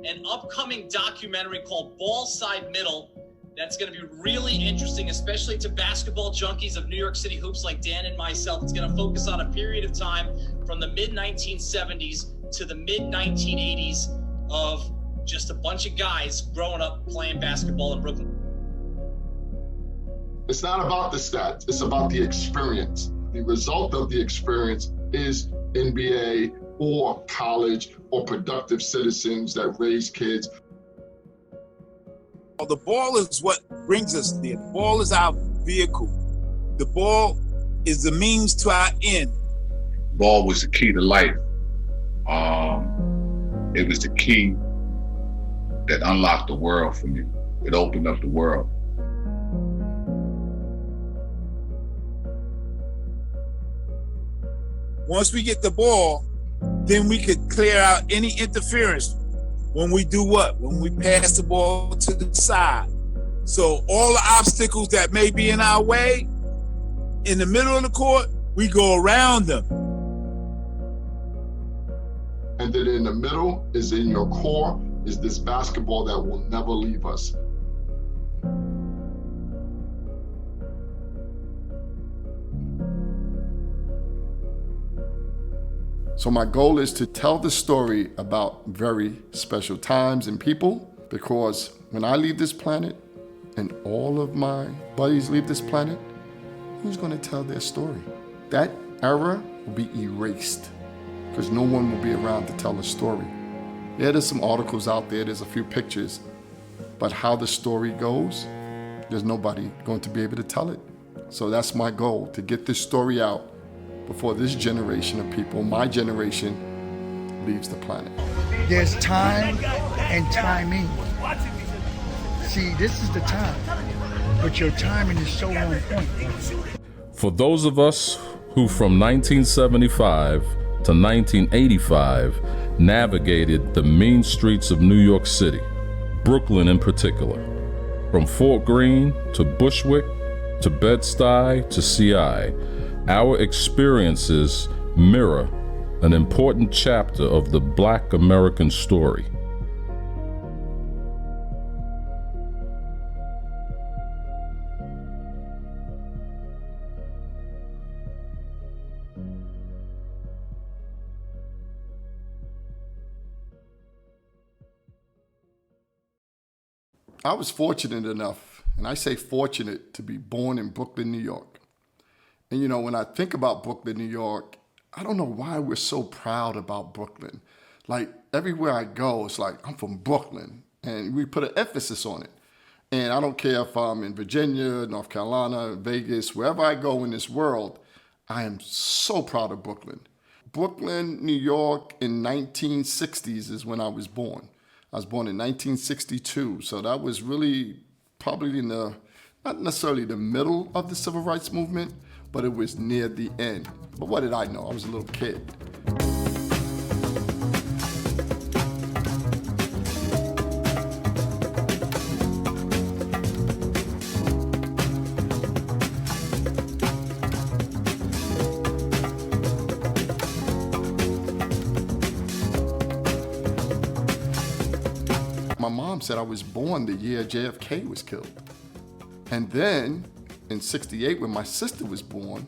an upcoming documentary called Ballside Middle that's going to be really interesting, especially to basketball junkies of New York City hoops like Dan and myself. It's going to focus on a period of time from the mid-1970s to the mid-1980s of just a bunch of guys growing up playing basketball in Brooklyn. It's not about the stats, it's about the experience. The result of the experience is NBA or college or productive citizens that raise kids. The ball is what brings us there. The ball is our vehicle. The ball is the means to our end. Ball was the key to life. It was the key that unlocked the world for me. It opened up the world. Once we get the ball, then we could clear out any interference. When we do what? When we pass the ball to the side. So all the obstacles that may be in our way, in the middle of the court, we go around them. And then in the middle is in your core, is this basketball that will never leave us. So my goal is to tell the story about very special times and people, because when I leave this planet and all of my buddies leave this planet, who's gonna tell their story? That era will be erased because no one will be around to tell the story. Yeah, there's some articles out there, there's a few pictures, but how the story goes, there's nobody going to be able to tell it. So that's my goal, to get this story out before this generation of people, my generation, leaves the planet. There's time and timing. See, this is the time, but your timing is so on point. For those of us who from 1975 to 1985 navigated the mean streets of New York City, Brooklyn in particular, from Fort Greene to Bushwick to Bed-Stuy to CI, our experiences mirror an important chapter of the Black American story. I was fortunate enough, and I say fortunate, to be born in Brooklyn, New York. And you know, when I think about Brooklyn, New York, I don't know why we're so proud about Brooklyn. Like everywhere I go, it's like, I'm from Brooklyn, and we put an emphasis on it. And I don't care if I'm in Virginia, North Carolina, Vegas, wherever I go in this world, I am so proud of Brooklyn. Brooklyn, New York in 1960s is when I was born. I was born in 1962, so that was really probably in the, not necessarily the middle of the civil rights movement, but it was near the end. But what did I know? I was a little kid. My mom said I was born the year JFK was killed. And then in 68, when my sister was born,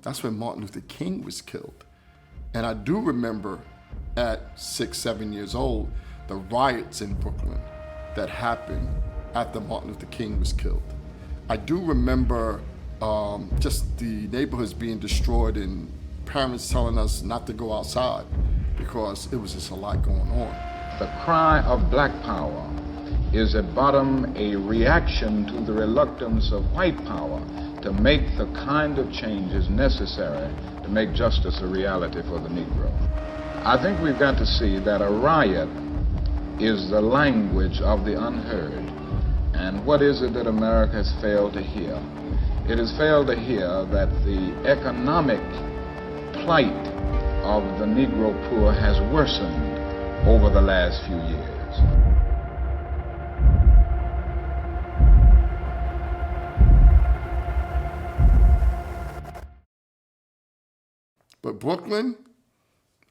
that's when Martin Luther King was killed. And I do remember at 6, 7 years old, the riots in Brooklyn that happened after Martin Luther King was killed. I do remember just the neighborhoods being destroyed and parents telling us not to go outside because it was just a lot going on. The cry of black power is at bottom a reaction to the reluctance of white power to make the kind of changes necessary to make justice a reality for the Negro. I think we've got to see that a riot is the language of the unheard. And what is it that America has failed to hear? It has failed to hear that the economic plight of the Negro poor has worsened over the last few years. But Brooklyn,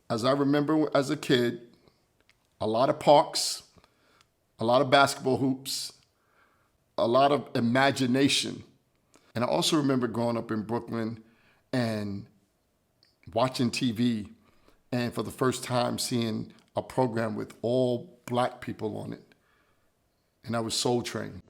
as I remember as a kid, a lot of parks, a lot of basketball hoops, a lot of imagination. And I also remember growing up in Brooklyn and watching TV and for the first time seeing a program with all black people on it. And that was Soul Train.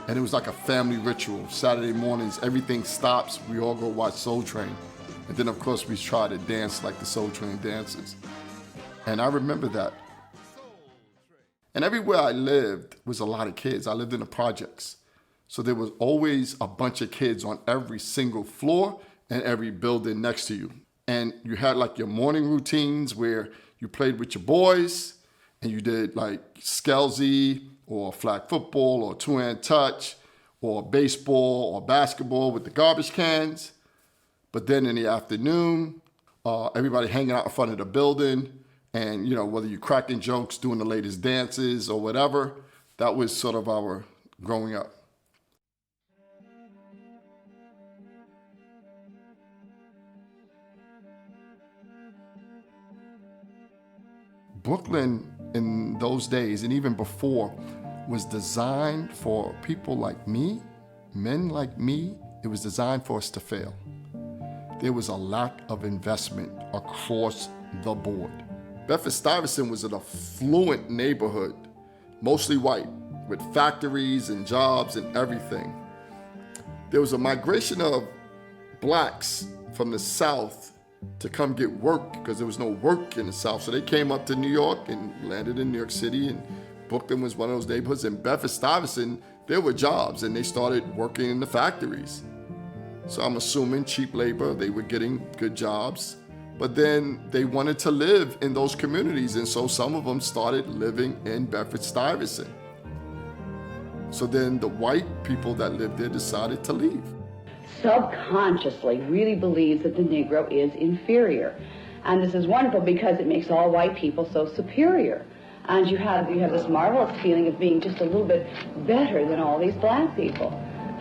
And it was like a family ritual. Saturday mornings, everything stops. We all go watch Soul Train. And then, of course, we try to dance like the Soul Train dancers. And I remember that. And everywhere I lived was a lot of kids. I lived in the projects. So there was always a bunch of kids on every single floor and every building next to you. And you had like your morning routines where you played with your boys and you did like Skelsy or flag football or two-hand touch or baseball or basketball with the garbage cans. But then in the afternoon, everybody hanging out in front of the building and, you know, whether you're cracking jokes, doing the latest dances or whatever, that was sort of our growing up. Brooklyn in those days, and even before, was designed for people like me, men like me. It was designed for us to fail. There was a lack of investment across the board. Bedford-Stuyvesant was an affluent neighborhood, mostly white, with factories and jobs and everything. There was a migration of blacks from the South to come get work because there was no work in the South. So they came up to New York and landed in New York City, and Brooklyn was one of those neighborhoods. In Bedford-Stuyvesant, there were jobs and they started working in the factories. So I'm assuming cheap labor, they were getting good jobs, but then they wanted to live in those communities. And so some of them started living in Bedford-Stuyvesant. So then the white people that lived there decided to leave. Subconsciously really believes that the Negro is inferior. And this is wonderful because it makes all white people so superior. And you have this marvelous feeling of being just a little bit better than all these black people.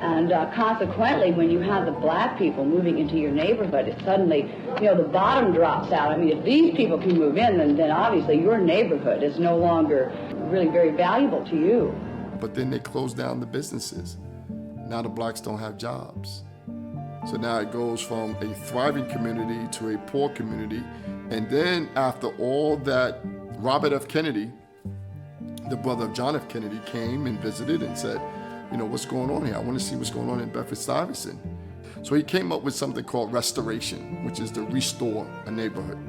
And consequently, when you have the black people moving into your neighborhood, it suddenly, the bottom drops out. I mean, if these people can move in, then obviously your neighborhood is no longer really very valuable to you. But then they closed down the businesses. Now the blacks don't have jobs. So now it goes from a thriving community to a poor community. And then after all that, Robert F. Kennedy, the brother of John F. Kennedy, came and visited and said, what's going on here? I want to see what's going on in Bedford-Stuyvesant. So he came up with something called restoration, which is to restore a neighborhood.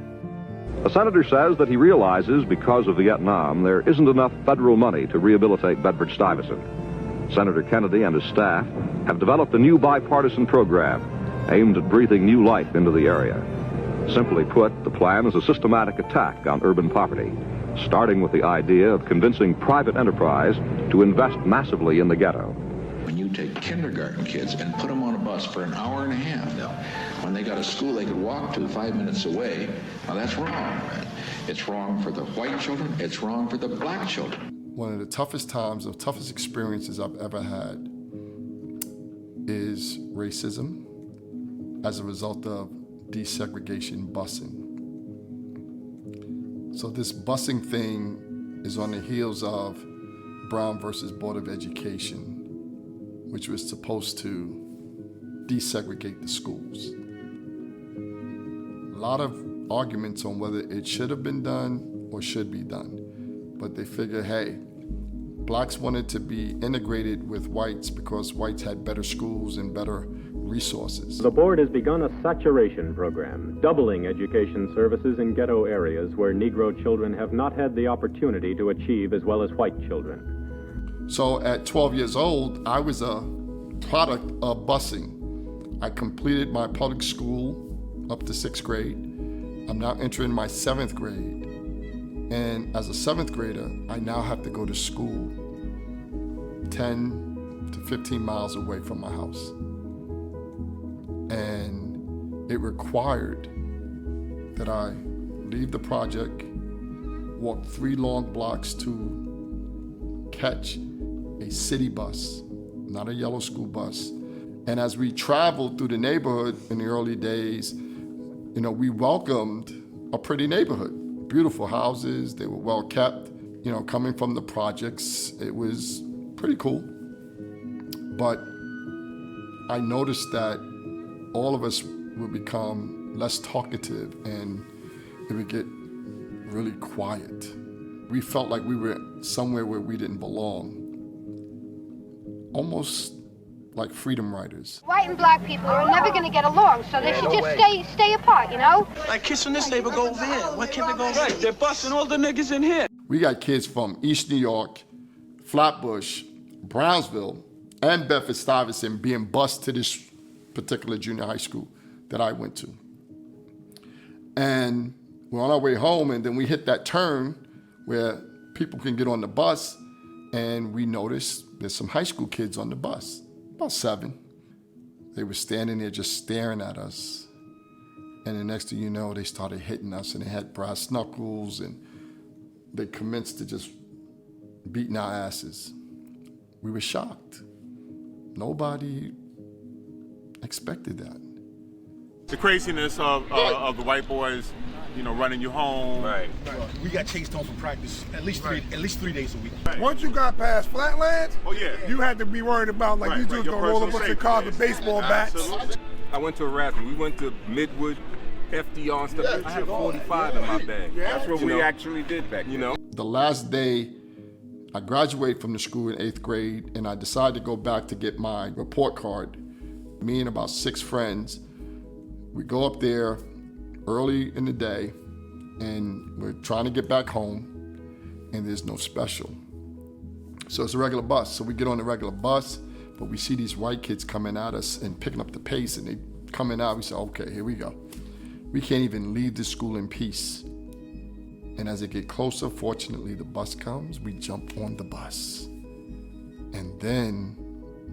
The senator says that he realizes because of Vietnam, there isn't enough federal money to rehabilitate Bedford-Stuyvesant. Senator Kennedy and his staff have developed a new bipartisan program aimed at breathing new life into the area. Simply put, the plan is a systematic attack on urban poverty, starting with the idea of convincing private enterprise to invest massively in the ghetto. When you take kindergarten kids and put them on a bus for an hour and a half, now, when they got a school they could walk to 5 minutes away, now that's wrong. Right? It's wrong for the white children, it's wrong for the black children. One of the toughest times, the toughest experiences I've ever had is racism as a result of desegregation busing. So this busing thing is on the heels of Brown versus Board of Education, which was supposed to desegregate the schools. A lot of arguments on whether it should have been done or should be done. But they figure, hey, blacks wanted to be integrated with whites because whites had better schools and better resources. The board has begun a saturation program, doubling education services in ghetto areas where Negro children have not had the opportunity to achieve as well as white children. So at 12 years old, I was a product of busing. I completed my public school up to 6th grade. I'm now entering my 7th grade. And as a 7th grader, I now have to go to school 10 to 15 miles away from my house. And it required that I leave the project, walk 3 long blocks to catch a city bus, not a yellow school bus. And as we traveled through the neighborhood in the early days, we welcomed a pretty neighborhood, beautiful houses, they were well kept. Coming from the projects, it was pretty cool. But I noticed that all of us would become less talkative and it would get really quiet. We felt like we were somewhere where we didn't belong. Almost like freedom riders. White and black people are never going to get along, so they should just stay apart, Like kids from this neighbor go over there. Why can't they go over there? Right, they're busting all the niggas in here. We got kids from East New York, Flatbush, Brownsville, and Bedford-Stuyvesant being bused to this particular junior high school that I went to. And we're on our way home, and then we hit that turn where people can get on the bus, and we noticed there's some high school kids on the bus, about 7. They were standing there just staring at us. And the next thing you know, they started hitting us, and they had brass knuckles, and they commenced to just beating our asses. We were shocked. Nobody expected that. The craziness of the white boys, running you home. Right. We got chased home from practice at least 3 days a week. Right. Once you got past Flatlands, you had to be worried about these dudes gonna roll up your car with baseball bats. Absolutely. I went to Erasmus. We went to Midwood, FDR and stuff. I had a 45 in my bag. That's what we actually did back, The last day, I graduated from the school in 8th grade, and I decided to go back to get my report card. Me and about 6 friends, we go up there early in the day, and we're trying to get back home, and there's no special. So it's a regular bus. So we get on the regular bus, but we see these white kids coming at us and picking up the pace, and they coming out. We say, okay, here we go. We can't even leave the school in peace. And as it get closer, fortunately, the bus comes, we jump on the bus. And then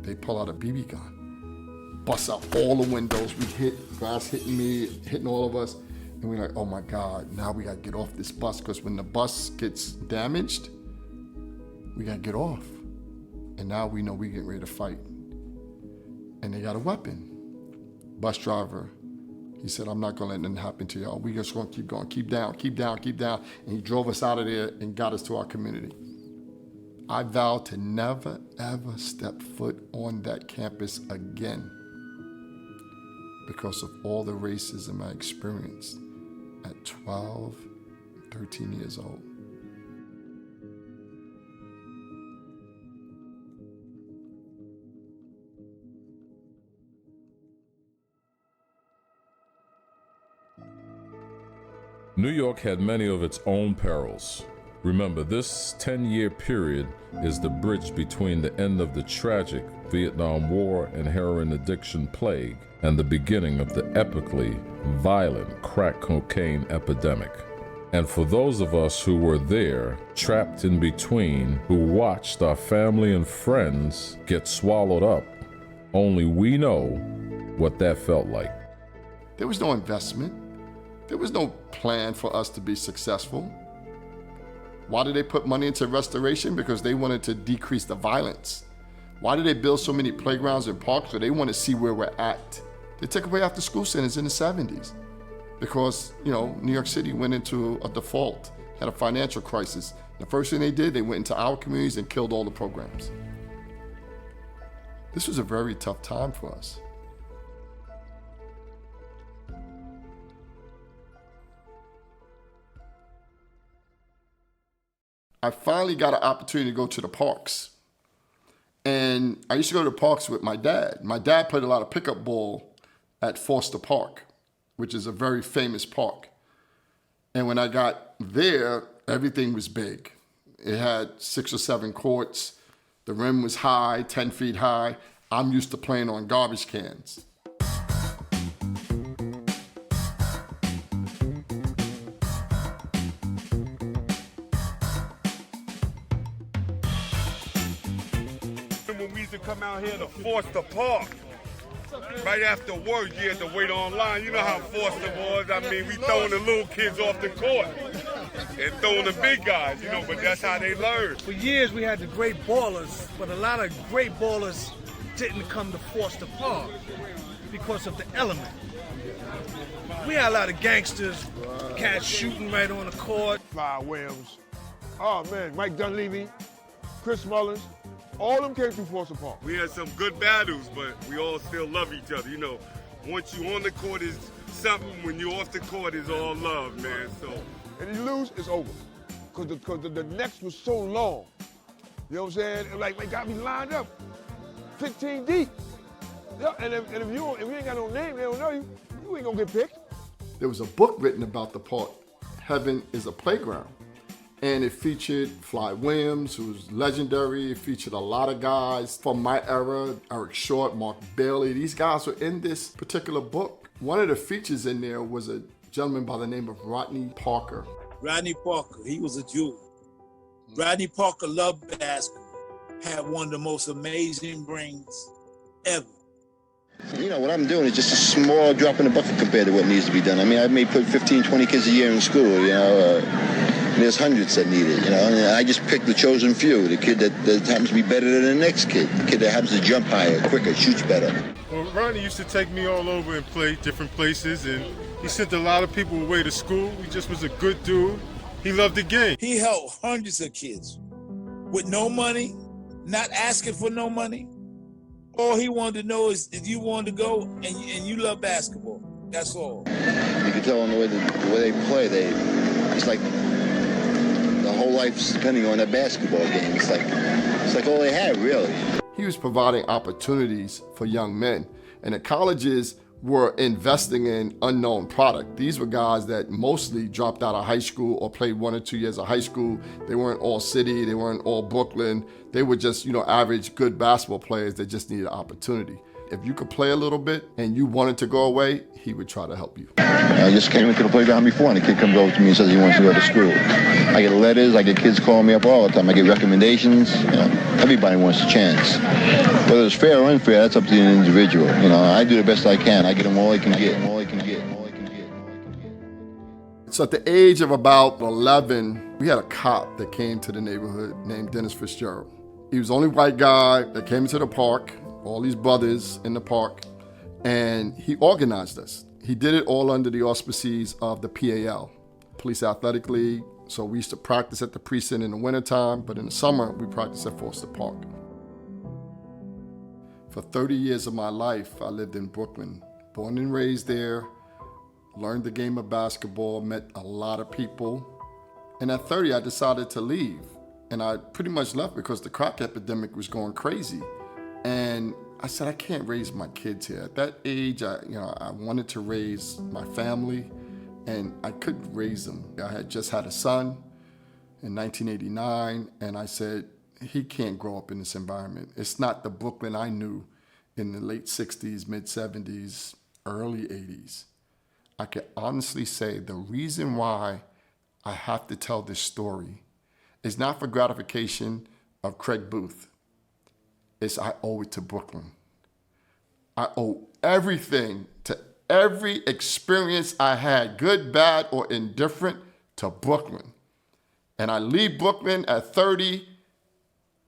they pull out a BB gun, bust out all the windows. We hit, glass hitting me, hitting all of us. And we're like, oh my God, now we gotta get off this bus, because when the bus gets damaged, we gotta get off. And now we know we're getting ready to fight. And they got a weapon. Bus driver, he said, I'm not gonna let nothing happen to y'all. We just gonna keep going, keep down, keep down, keep down. And he drove us out of there and got us to our community. I vowed to never, ever step foot on that campus again because of all the racism I experienced at 12, 13 years old. New York had many of its own perils. Remember, this 10-year period is the bridge between the end of the tragic Vietnam War and heroin addiction plague and the beginning of the epically violent crack cocaine epidemic. And for those of us who were there, trapped in between, who watched our family and friends get swallowed up, only we know what that felt like. There was no investment. There was no plan for us to be successful. Why did they put money into restoration? Because they wanted to decrease the violence. Why did they build so many playgrounds and parks? Because they want to see where we're at. They took away after school centers in the 70s because, New York City went into a default, had a financial crisis. The first thing they did, they went into our communities and killed all the programs. This was a very tough time for us. I finally got an opportunity to go to the parks. And I used to go to the parks with my dad. My dad played a lot of pickup ball at Foster Park, which is a very famous park. And when I got there, everything was big. It had 6 or 7 courts. The rim was high, 10 feet high. I'm used to playing on garbage cans. When we used to come out here to Foster Park, right after work, you had to wait online. You know how Foster was. I mean, we throwing the little kids off the court and throwing the big guys, you know, but that's how they learn. For years, we had the great ballers, but a lot of great ballers didn't come to Foster Park because of the element. We had a lot of gangsters, cats shooting right on the court. Fly Williams. Oh, man, Mike Dunleavy, Chris Mullins, all them came through Foster Park. We had some good battles, but we all still love each other. You know, once you on the court is something, when you off the court is all love, man. So, and you lose, it's over. Because the next was so long. You know what I'm saying? Like, they got me lined up 15 deep. Yeah, and if you ain't got no name, they don't know you, you ain't gonna get picked. There was a book written about the park, Heaven is a Playground. And it featured Fly Williams, who was legendary. It featured a lot of guys from my era, Eric Short, Mark Bailey. These guys were in this particular book. One of the features in there was a gentleman by the name of Rodney Parker. Rodney Parker, he was a jewel. Rodney Parker loved basketball, had one of the most amazing brains ever. You know, what I'm doing is just a small drop in the bucket compared to what needs to be done. I mean, I may put 15, 20 kids a year in school, you know. There's hundreds that need it, you know. And I just picked the chosen few, the kid that happens to be better than the next kid, the kid that happens to jump higher, quicker, shoots better. well, Ronnie used to take me all over and play different places, and he sent a lot of people away to school. He just was a good dude. He loved the game. He helped hundreds of kids with no money, not asking for no money. All he wanted to know is if you wanted to go and you love basketball. That's all. You can tell on the way they play, it's like the whole life's depending on that basketball game. It's like all they have, really. He was providing opportunities for young men, and the colleges were investing in unknown product. These were guys that mostly dropped out of high school or played 1 or 2 years of high school. They weren't all city, they weren't all Brooklyn. They were just, average good basketball players that just needed opportunity. If you could play a little bit and you wanted to go away, he would try to help you. I just came into the playground before, and a kid comes over to me and says he wants to go to school. I get letters, I get kids calling me up all the time. I get recommendations. Everybody wants a chance. Whether it's fair or unfair, that's up to the individual. I do the best I can. I get them all they can get. So at the age of about 11, we had a cop that came to the neighborhood named Dennis Fitzgerald. He was the only white guy that came into the park, all these brothers in the park, and he organized us. He did it all under the auspices of the PAL, Police Athletic League. So we used to practice at the precinct in the wintertime, but in the summer, we practiced at Foster Park. For 30 years of my life, I lived in Brooklyn. Born and raised there, learned the game of basketball, met a lot of people. And at 30, I decided to leave. And I pretty much left because the crack epidemic was going crazy. And I said, I can't raise my kids here. At that age, I wanted to raise my family, and I couldn't raise them. I had just had a son in 1989, and I said, he can't grow up in this environment. It's not the Brooklyn I knew in the late 60s, mid 70s, early 80s. I can honestly say the reason why I have to tell this story is not for gratification of Craig Booth. It's I owe it to Brooklyn. I owe everything to every experience I had, good, bad, or indifferent, to Brooklyn. And I leave Brooklyn at 30,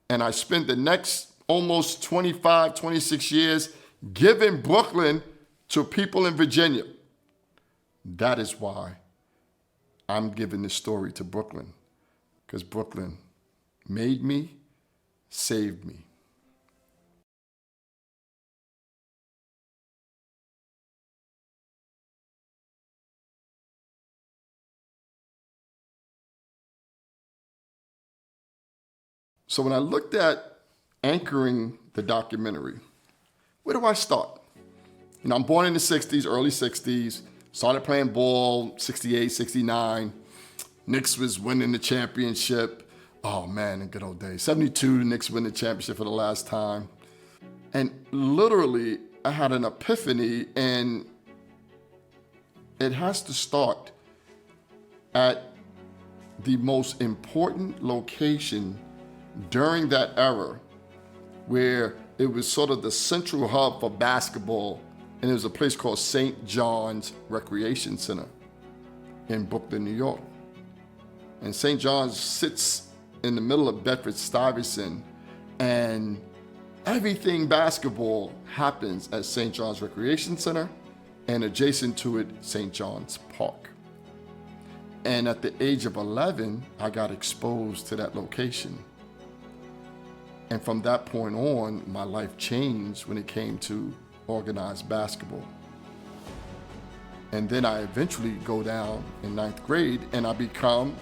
and I spend the next almost 25, 26 years giving Brooklyn to people in Virginia. That is why I'm giving this story to Brooklyn, because Brooklyn made me, saved me. So when I looked at anchoring the documentary, where do I start? I'm born in the 60s, early 60s, started playing ball, 68, 69. Knicks was winning the championship. Oh man, the good old days. 72, the Knicks win the championship for the last time. And literally, I had an epiphany, and it has to start at the most important location during that era, where it was sort of the central hub for basketball And there was a place called St. John's Recreation Center in Brooklyn, New York. And St. John's sits in the middle of Bedford-Stuyvesant, and everything basketball happens at St. John's Recreation Center, and adjacent to it, St. John's Park. And at the age of 11, I got exposed to that location. And from that point on, my life changed when it came to organized basketball. And then I eventually go down in 9th grade and I become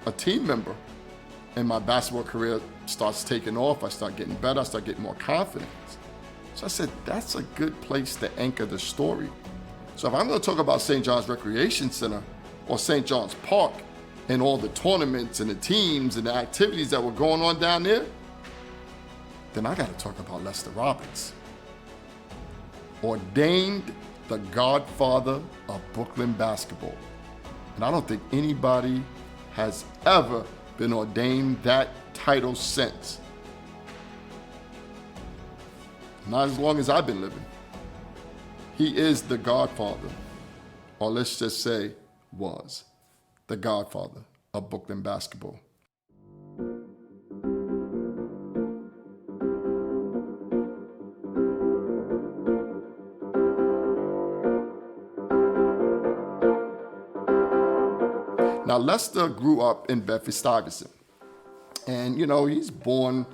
a team member. And my basketball career starts taking off. I start getting better. I start getting more confidence. So I said, that's a good place to anchor the story. So if I'm going to talk about St. John's Recreation Center or St. John's Park and all the tournaments and the teams and the activities that were going on down there, then I got to talk about Lester Roberts. Ordained the godfather of Brooklyn basketball. And I don't think anybody has ever been ordained that title since. Not as long as I've been living. He is the godfather, or let's just say was, the godfather of Brooklyn basketball. Now, Lester grew up in Bedford-Stuyvesant. And, you know, he's born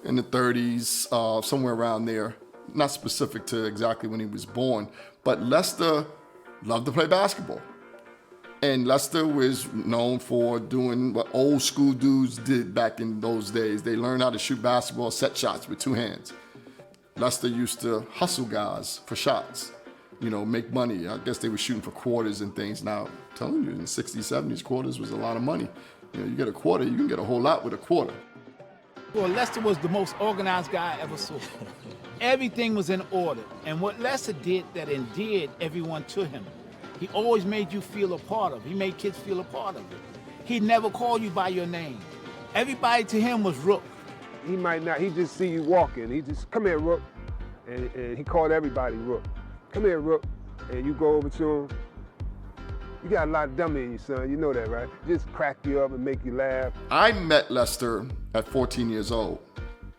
in the 30s, somewhere around there. Not specific to exactly when he was born, but Lester loved to play basketball. And Lester was known for doing what old school dudes did back in those days. They learned how to shoot basketball set shots with 2 hands. Lester used to hustle guys for shots, you know, make money. I guess they were shooting for quarters and things. Now, I'm telling you, in the 60s, 70s, quarters was a lot of money. You know, you get a quarter, you can get a whole lot with a quarter. Well, Lester was the most organized guy I ever saw. Everything was in order. And what Lester did that endeared everyone to him, he always made you feel a part of it. He made kids feel a part of it. He never called you by your name. Everybody to him was Rook. He might not, he just see you walking. He just, come here, Rook. And he called everybody Rook. Come here, Rook. And you go over to him. You got a lot of dummy in you, son. You know that, right? Just crack you up and make you laugh. I met Lester at 14 years old.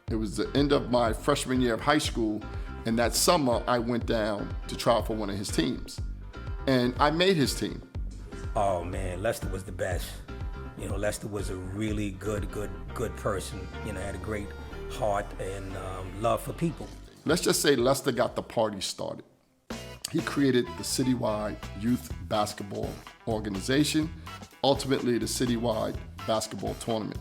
It was the end of my freshman year of high school, and that summer I went down to try out for one of his teams. And I made his team. Oh man, Lester was the best. You know, Lester was a really good person. You know, had a great heart and love for people. Let's just say Lester got the party started. He created the Citywide Youth Basketball Organization, ultimately the Citywide Basketball Tournament.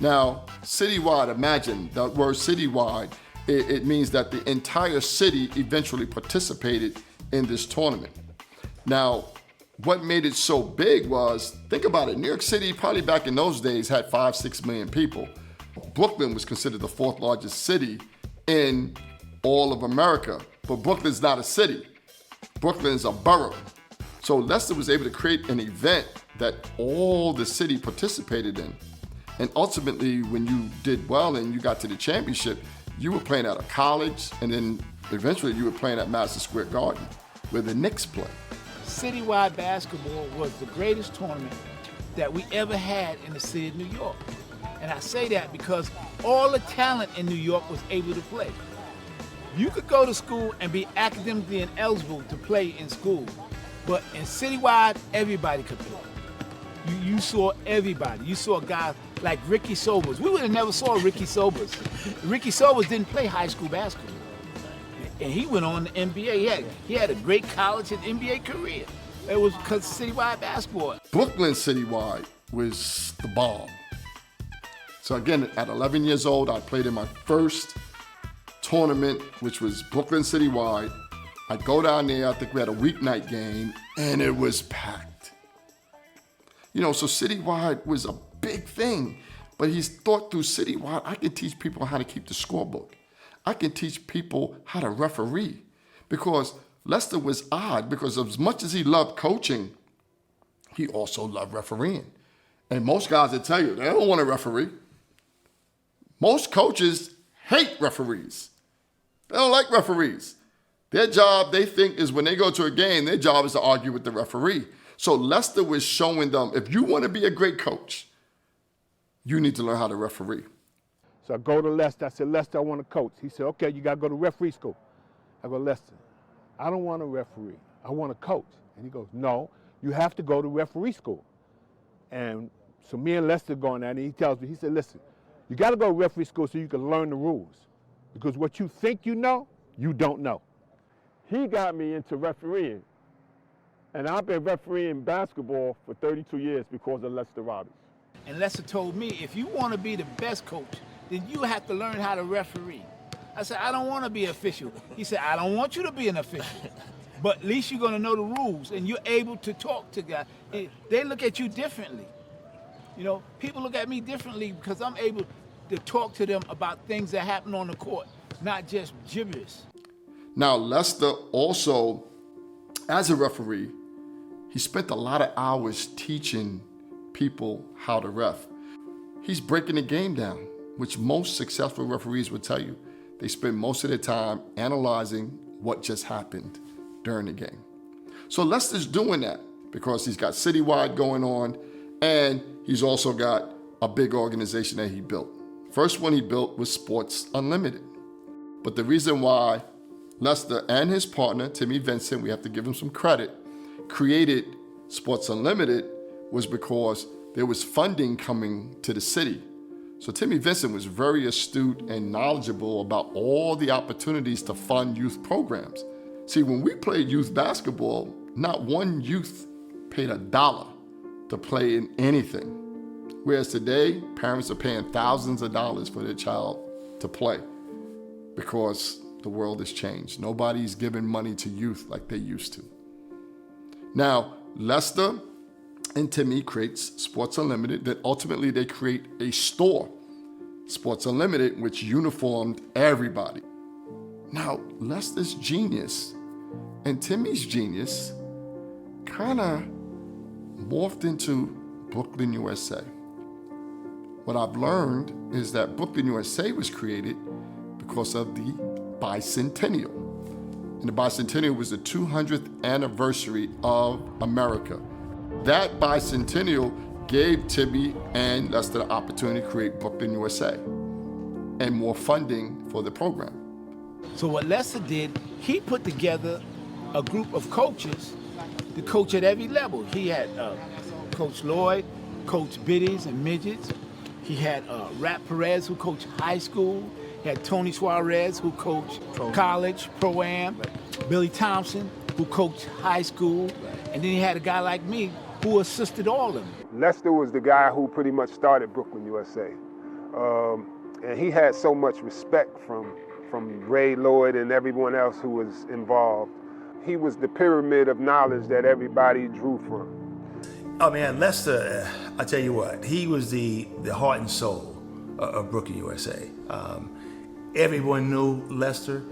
Now, citywide, imagine the word citywide, it means that the entire city eventually participated in this tournament. Now, what made it so big was, think about it, New York City probably back in those days had 5-6 million people. Brooklyn was considered the 4th largest city in all of America, but Brooklyn's not a city. Brooklyn's a borough. So Lester was able to create an event that all the city participated in. And ultimately, when you did well and you got to the championship, you were playing at a college, and then eventually you were playing at Madison Square Garden, where the Knicks play. Citywide basketball was the greatest tournament that we ever had in the city of New York. And I say that because all the talent in New York was able to play. You could go to school and be academically ineligible to play in school, but in Citywide, everybody could play. You saw everybody. You saw guys like Ricky Sobers. We would have never saw Ricky Sobers. Ricky Sobers didn't play high school basketball. And he went on to NBA. He had a great college and NBA career. It was because of Citywide basketball. Brooklyn Citywide was the bomb. So again, at 11 years old, I played in my first tournament, which was Brooklyn Citywide. I'd go down there, I think we had a weeknight game, and it was packed. You know, so Citywide was a big thing, but he's thought through Citywide, I can teach people how to keep the scorebook. I can teach people how to referee, because Lester was odd, because as much as he loved coaching, he also loved refereeing. And most guys will tell you, they don't want to referee. Most coaches hate referees. They don't like referees. Their job, they think, is when they go to a game, their job is to argue with the referee. So Lester was showing them, if you want to be a great coach, you need to learn how to referee. So I go to Lester. I said, Lester, I want to coach. He said, okay, you got to go to referee school. I go, Lester, I don't want to referee. I want to coach. And he goes, no, you have to go to referee school. And so me and Lester going out, and he tells me, he said, listen, you got to go to referee school so you can learn the rules. Because what you think you know, you don't know. He got me into refereeing. And I've been refereeing basketball for 32 years because of Lester Roberts. And Lester told me, if you want to be the best coach, then you have to learn how to referee. I said, I don't want to be an official. He said, I don't want you to be an official. But at least you're going to know the rules and you're able to talk to guys. They look at you differently. You know, people look at me differently because I'm able to talk to them about things that happen on the court, not just gibberish. Now, Lester also, as a referee, he spent a lot of hours teaching people how to ref. He's breaking the game down, which most successful referees would tell you. They spend most of their time analyzing what just happened during the game. So Lester's doing that because he's got Citywide going on, and he's also got a big organization that he built. First one he built was Sports Unlimited. But the reason why Lester and his partner, Timmy Vincent, we have to give him some credit, created Sports Unlimited was because there was funding coming to the city. So Timmy Vincent was very astute and knowledgeable about all the opportunities to fund youth programs. See, when we played youth basketball, not one youth paid $1 to play in anything. Whereas today, parents are paying thousands of dollars for their child to play because the world has changed. Nobody's giving money to youth like they used to. Now, Lester and Timmy creates Sports Unlimited, that ultimately they create a store, Sports Unlimited, which uniformed everybody. Now, Lester's genius and Timmy's genius kind of morphed into Brooklyn, USA. What I've learned is that Brooklyn, USA was created because of the bicentennial. And the bicentennial was the 200th anniversary of America. That bicentennial gave Timmy and Lester the opportunity to create Brooklyn, USA, and more funding for the program. So what Lester did, he put together a group of coaches to coach at every level. He had Coach Lloyd, Coach Biddies and Midgets. He had Rat Perez, who coached high school. He had Tony Suarez, who coached college, pro-am. Billy Thompson, who coached high school. And then he had a guy like me who assisted all of them. Lester was the guy who pretty much started Brooklyn, USA. And he had so much respect from Ray Lloyd and everyone else who was involved. He was the pyramid of knowledge that everybody drew from. Oh man, Lester, I tell you what, he was the heart and soul of Brooklyn, USA. Everyone knew Lester.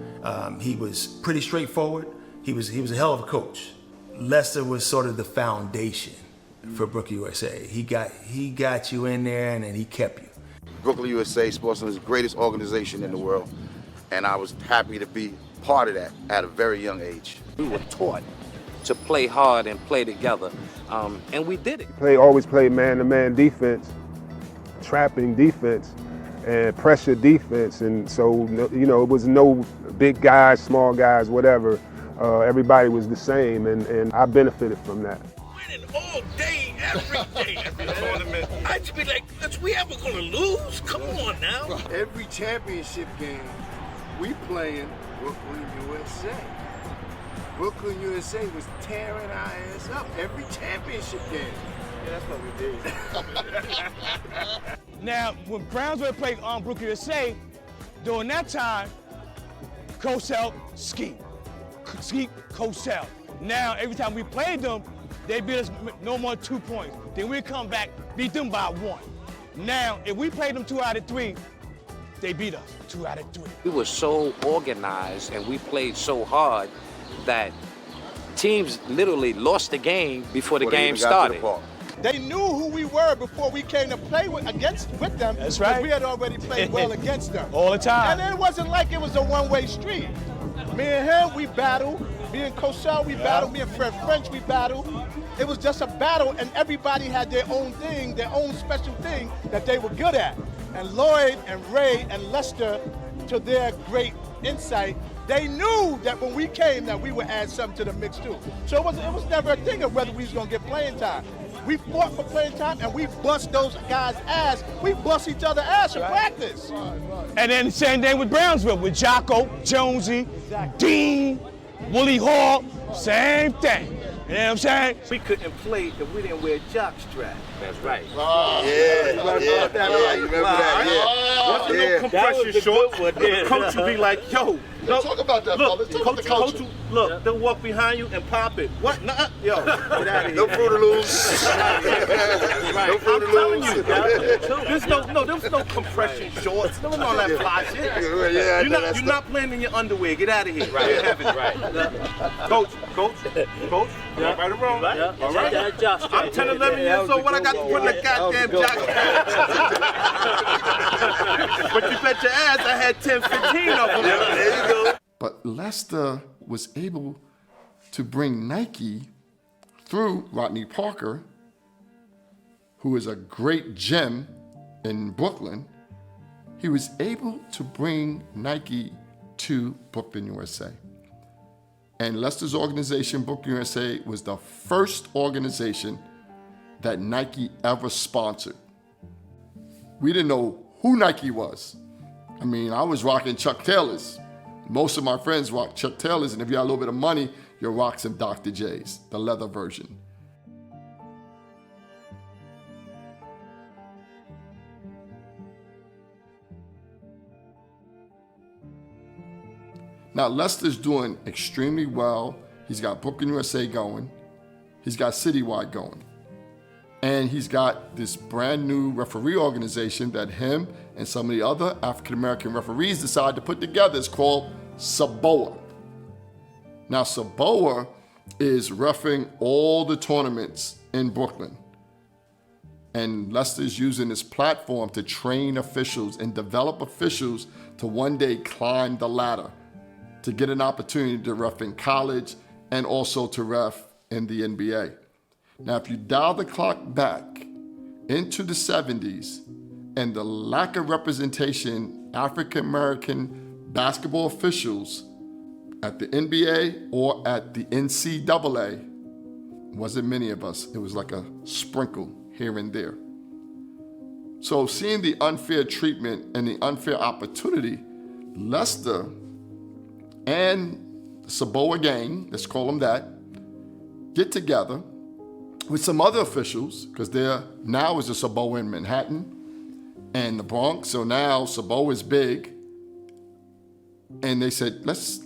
He was pretty straightforward. He was a hell of a coach. Lester was sort of the foundation for Brooklyn, USA. He got you in there and then he kept you. Brooklyn, USA, Sports is the greatest organization in the world, and I was happy to be part of that at a very young age. We were taught to play hard and play together, and we did it. Always played man-to-man defense, trapping defense, and pressure defense, and so, you know, it was no big guys, small guys, whatever. Everybody was the same, and I benefited from that. Winning all day, every day, every tournament. I'd just be like, is we ever gonna lose? Come on now. Every championship game, we playing Brooklyn, USA. Brooklyn, USA was tearing our ass up every championship game. Yeah, that's what we did. Now, when Brownsville played on Brooklyn, USA, during that time, Cosell, Skeet, Cosell. Now, every time we played them, they beat us no more than 2 points. Then we come back, beat them by 1. Now, if we played them 2 out of 3, they beat us 2 out of 3. We were so organized and we played so hard that teams literally lost the game before the game started. They knew who we were before we came to play with them. That's right. We had already played well against them. All the time. And it wasn't like it was a one-way street. Me and him, we battled. Me and Cosell, we battled. Me and Fred French, we battled. It was just a battle, and everybody had their own thing, their own special thing that they were good at. And Lloyd and Ray and Lester, to their great insight, they knew that when we came that we would add something to the mix too. So it was never a thing of whether we was gonna get playing time. We fought for playing time and we bust those guys' ass. We bust each other's ass in practice. And then the same thing with Brownsville, with Jocko, Jonesy, Dean, Willie Hall, same thing. You know what I'm saying? We couldn't play if we didn't wear jock straps. That's right. Remember that? Once no compression shorts, the coach would be like, yo, Let's talk about that, fellas. Talk about the culture. Look, they'll walk behind you and pop it. What? Nuh-uh. Yo, get out of here. No Fruit of Loops. Right. No Fruit of I'm Loops. telling you, there's no compression shorts. There was all that fly shit. You're not playing in your underwear. Get out of here. Right. Coach. Yeah. Right or wrong? Right. All right. I'm 10, 11 years old. What I got to put in the goddamn jacket? But you bet your ass I had 10, 15 of them. There you go. But Lester was able to bring Nike through Rodney Parker, who is a great gem in Brooklyn. He was able to bring Nike to Brooklyn, USA. And Lester's organization, Brooklyn USA, was the first organization that Nike ever sponsored. We didn't know who Nike was. I mean, I was rocking Chuck Taylors. Most of my friends rock Chuck Taylors, and if you have a little bit of money, you'll rock some Dr. J's, the leather version. Now, Lester's doing extremely well. He's got Brooklyn USA going. He's got Citywide going. And he's got this brand new referee organization that him and some of the other African-American referees decided to put together. It's called SABOA. Now, SABOA is reffing all the tournaments in Brooklyn. And Lester's using this platform to train officials and develop officials to one day climb the ladder, to get an opportunity to ref in college and also to ref in the NBA. Now, if you dial the clock back into the 70s and the lack of representation African-American basketball officials at the NBA or at the NCAA, wasn't many of us. It was like a sprinkle here and there. So seeing the unfair treatment and the unfair opportunity, Lester and the SABOA gang, let's call them that, get together with some other officials, because there now is a SABOA in Manhattan and the Bronx, so now SABOA is big. And they said, let's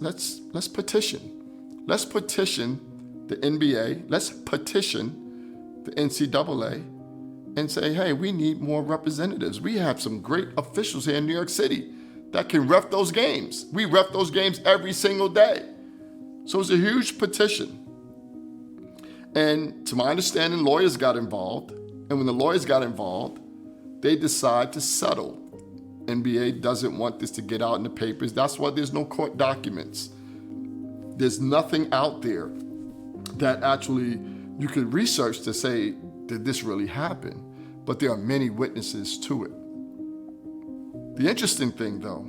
petition. Let's petition the NBA, let's petition the NCAA and say, hey, we need more representatives. We have some great officials here in New York City that can ref those games. We ref those games every single day. So it's a huge petition. And to my understanding, lawyers got involved. And when the lawyers got involved, they decide to settle. NBA doesn't want this to get out in the papers. That's why there's no court documents. There's nothing out there that actually you could research to say, did this really happen? But there are many witnesses to it. The interesting thing, though,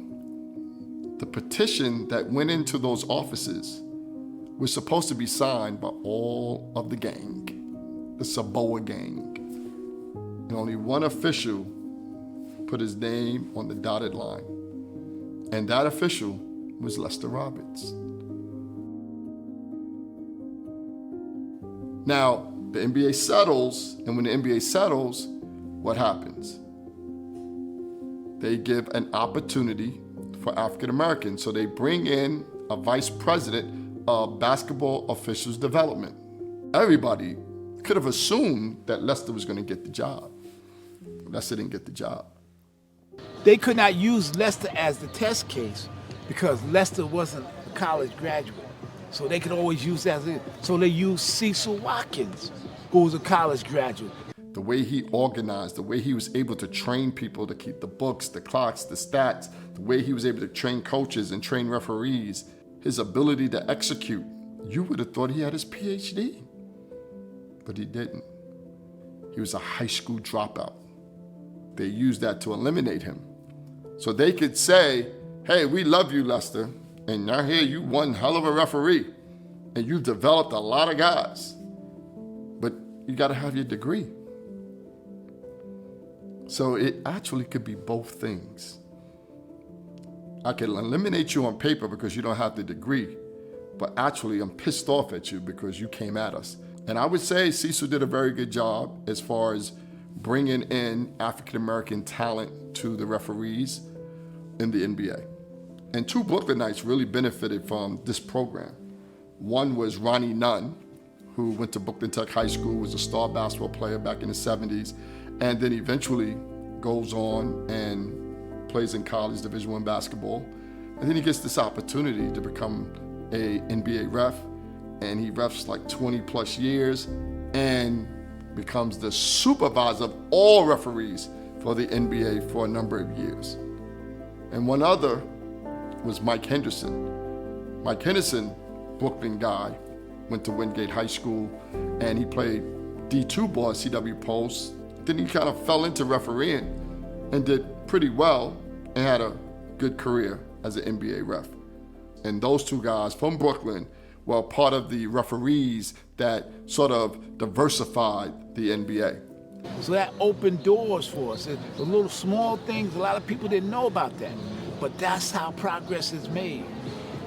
the petition that went into those offices was supposed to be signed by all of the gang, the SABOA gang. And only one official put his name on the dotted line. And that official was Lester Roberts. Now, the NBA settles, and when the NBA settles, what happens? They give an opportunity for African Americans. So they bring in a vice president of basketball officials development. Everybody could have assumed that Lester was going to get the job. Lester didn't get the job. They could not use Lester as the test case because Lester wasn't a college graduate. So they could always use that. So they used Cecil Watkins, who was a college graduate. the way he organized, the way he was able to train people to keep the books, the clocks, the stats, the way he was able to train coaches and train referees, his ability to execute, you would have thought he had his PhD. But he didn't. He was a high school dropout. They used that to eliminate him. So they could say, hey, we love you, Lester, and now here you one hell of a referee, and you've developed a lot of guys, but you gotta have your degree. So it actually could be both things. I can eliminate you on paper because you don't have the degree, but actually I'm pissed off at you because you came at us. And I would say Cecil did a very good job as far as bringing in African-American talent to the referees in the NBA. And two Brooklynites really benefited from this program. One was Ronnie Nunn, who went to Brooklyn Tech High School, was a star basketball player back in the 70s, and then eventually goes on and plays in college Division I basketball. And then he gets this opportunity to become a NBA ref, and he refs like 20 plus years and becomes the supervisor of all referees for the NBA for a number of years. And one other was Mike Henderson. Mike Henderson, Brooklyn guy, went to Wingate High School, and he played D2 ball at CW Pulse. Then he kind of fell into refereeing and did pretty well and had a good career as an NBA ref. And those two guys from Brooklyn were part of the referees that sort of diversified the NBA. So that opened doors for us. The little small things, a lot of people didn't know about that. But that's how progress is made.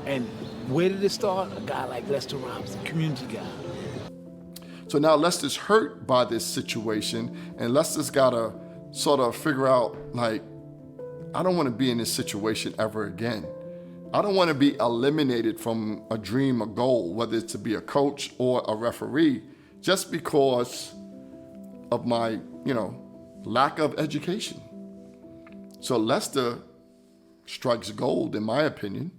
And where did it start? A guy like Lester Robinson, community guy. So now Lester's hurt by this situation, and Lester's gotta sort of figure out, like, I don't wanna be in this situation ever again. I don't wanna be eliminated from a dream, a goal, whether it's to be a coach or a referee, just because of my, lack of education. So Lester strikes gold, in my opinion.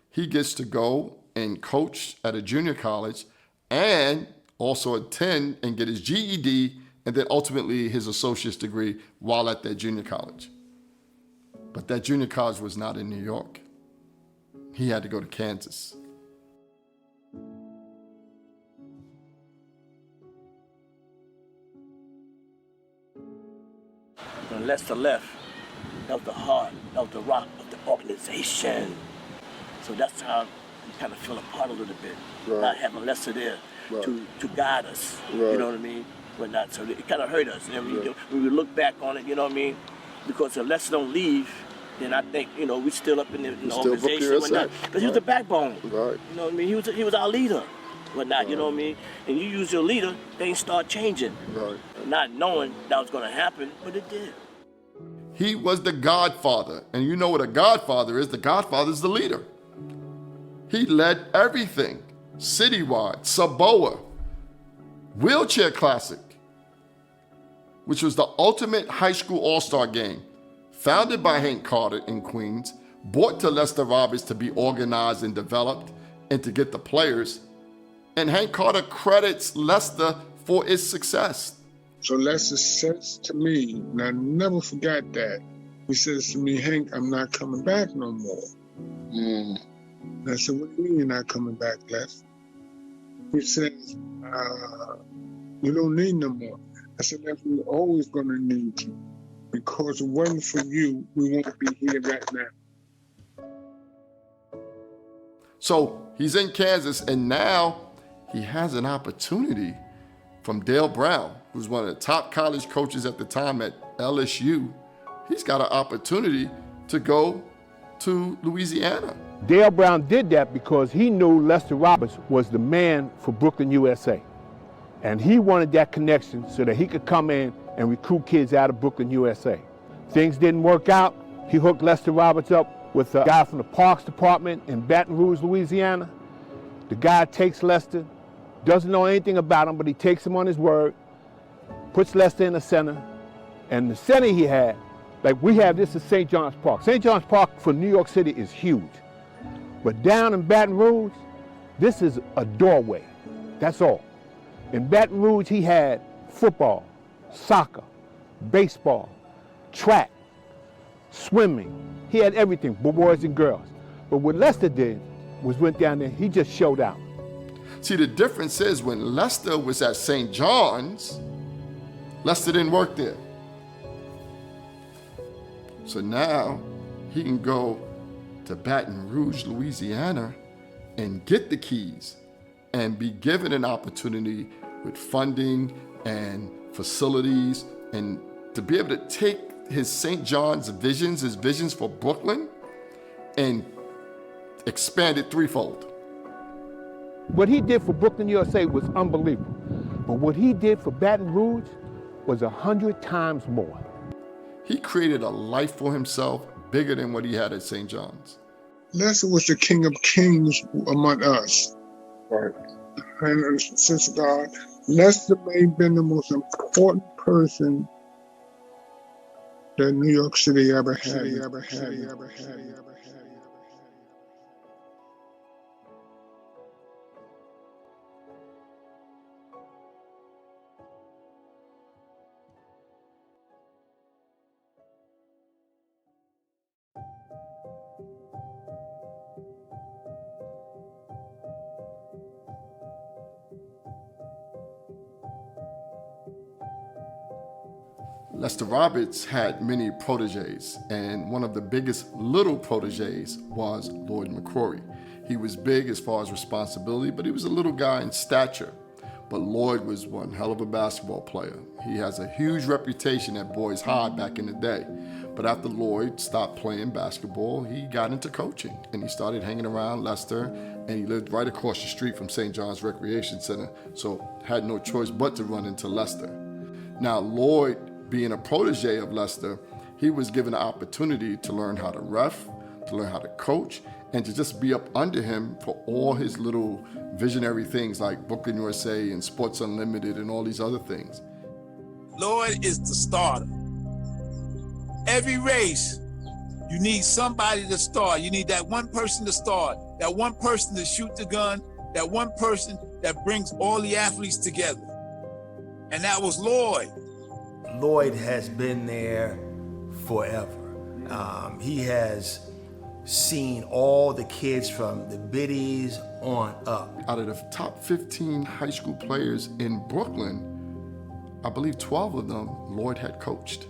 He gets to go and coach at a junior college and also attend and get his GED and then ultimately his associate's degree while at that junior college. But that junior college was not in New York. He had to go to Kansas. When Lester left, that was the heart, that was the rock of the organization. So that's how we kind of fell apart a little bit, not having Lester there to guide us, you know what I mean? But not, so it kind of hurt us. And when we look back on it, you know what I mean? Because if Lester don't leave, then I think, we still up in the organization. Because he was the backbone. Right. You know what I mean? He was our leader. Whatnot, you know what I mean? And you use your leader, things start changing. Right. Not knowing that was going to happen, but it did. He was the godfather. And you know what a godfather is? The godfather is the leader. He led everything. Citywide, Saboa, Wheelchair Classic, which was the ultimate high school all-star game, founded by Hank Carter in Queens, brought to Lester Roberts to be organized and developed and to get the players. And Hank Carter credits Lester for its success. So Lester says to me, and I never forgot that, he says to me, Hank, I'm not coming back no more. And I said, what do you mean you're not coming back, Les? He says, you don't need no more. I said, Les, we're always going to need you. Because if it wasn't for you, we won't be here right now. So he's in Kansas, and now he has an opportunity from Dale Brown, who's one of the top college coaches at the time at LSU. He's got an opportunity to go to Louisiana. Dale Brown did that because he knew Lester Roberts was the man for Brooklyn, USA. And he wanted that connection so that he could come in and recruit kids out of Brooklyn, USA. Things didn't work out. He hooked Lester Roberts up with a guy from the Parks Department in Baton Rouge, Louisiana. The guy takes Lester, doesn't know anything about him, but he takes him on his word, puts Lester in the center, and the center he had, like we have this is St. John's Park. St. John's Park for New York City is huge. But down in Baton Rouge, this is a doorway, that's all. In Baton Rouge, he had football, soccer, baseball, track, swimming. He had everything, boys and girls. But what Lester did was went down there, he just showed out. See, the difference is when Lester was at St. John's, Lester didn't work there. So now he can go to Baton Rouge, Louisiana, and get the keys and be given an opportunity with funding and facilities, and to be able to take his St. John's visions, his visions for Brooklyn, and expand it threefold. What he did for Brooklyn, USA was unbelievable. But what he did for Baton Rouge was 100 times more. He created a life for himself bigger than what he had at St. John's. Lester was the king of kings among us. Right. And since God, Lester may have been the most important person that New York City ever had. Lester Roberts had many proteges, and one of the biggest little proteges was Lloyd McCrory. He was big as far as responsibility, but he was a little guy in stature. But Lloyd was one hell of a basketball player. He has a huge reputation at Boys High back in the day. But after Lloyd stopped playing basketball, he got into coaching, and he started hanging around Lester, and he lived right across the street from St. John's Recreation Center, so had no choice but to run into Lester. Now, Lloyd, being a protege of Lester, he was given an opportunity to learn how to ref, to learn how to coach, and to just be up under him for all his little visionary things like Brooklyn USA and Sports Unlimited and all these other things. Lloyd is the starter. Every race, you need somebody to start. You need that one person to start, that one person to shoot the gun, that one person that brings all the athletes together. And that was Lloyd. Lloyd has been there forever. He has seen all the kids from the biddies on up. Out of the top 15 high school players in Brooklyn, I believe 12 of them Lloyd had coached.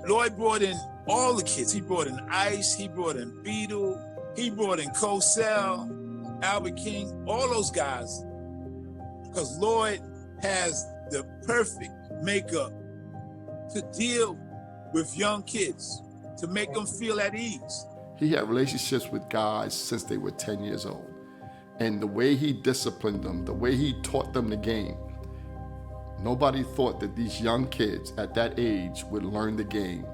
Lloyd brought in all the kids. He brought in Ice, he brought in Beetle, he brought in Cosell, Albert King, all those guys. Because Lloyd has the perfect makeup to deal with young kids, to make them feel at ease. He had relationships with guys since they were 10 years old. And the way he disciplined them, the way he taught them the game, nobody thought that these young kids at that age would learn the game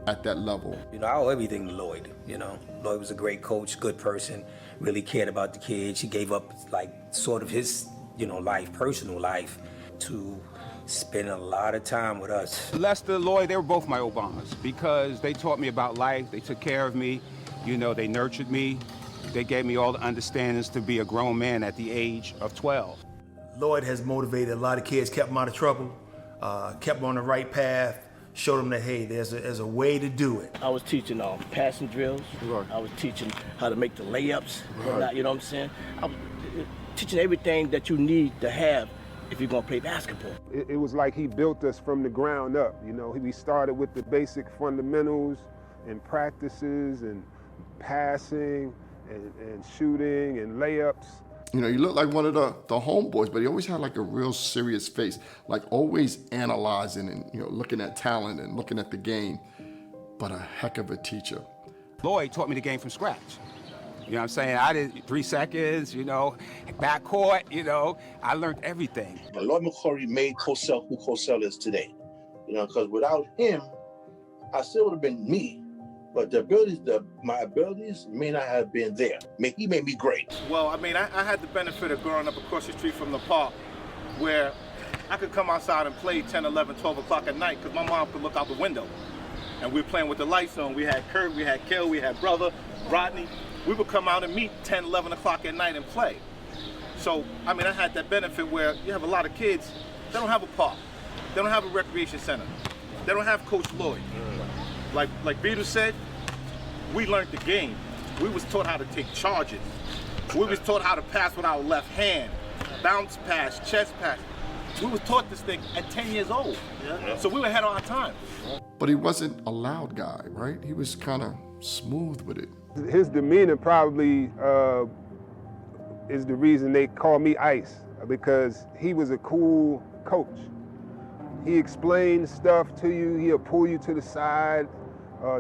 at that level. You know, I owe everything to Lloyd, you know. Lloyd was a great coach, good person, really cared about the kids. He gave up, like, sort of his, you know, life, personal life, to spend a lot of time with us. Lester, Lloyd, they were both my Obamas because they taught me about life. They took care of me. You know, they nurtured me. They gave me all the understandings to be a grown man at the age of 12. Lloyd has motivated a lot of kids, kept them out of trouble, kept them on the right path, showed them that, hey, there's a way to do it. I was teaching passing drills. Right. I was teaching how to make the layups. Right. You know what I'm saying? I was teaching everything that you need to have if you're gonna play basketball. It was like he built us from the ground up. You know, we started with the basic fundamentals and practices and passing and shooting and layups. You know, he looked like one of the homeboys, but he always had like a real serious face, like always analyzing and, you know, looking at talent and looking at the game, but a heck of a teacher. Lloyd taught me the game from scratch. You know what I'm saying? I did 3 seconds, you know, backcourt, you know, I learned everything. Lloyd McCrory made Cosell who Cosell is today. You know, because without him, I still would have been me. But my abilities may not have been there. He made me great. Well, I mean, I had the benefit of growing up across the street from the park where I could come outside and play 10, 11, 12 o'clock at night because my mom could look out the window. And we were playing with the lights on. We had Kurt, we had Kel, we had Brother, Rodney. We would come out and meet 10, 11 o'clock at night and play. So, I mean, I had that benefit where you have a lot of kids, they don't have a park. They don't have a recreation center. They don't have Coach Lloyd. Like Beatles said, we learned the game. We was taught how to take charges. We was taught how to pass with our left hand, bounce pass, chest pass. We was taught this thing at 10 years old. So we were ahead of our time. But he wasn't a loud guy, right? He was kind of smooth with it. His demeanor probably is the reason they call me Ice, because he was a cool coach. He explained stuff to you. He'll pull you to the side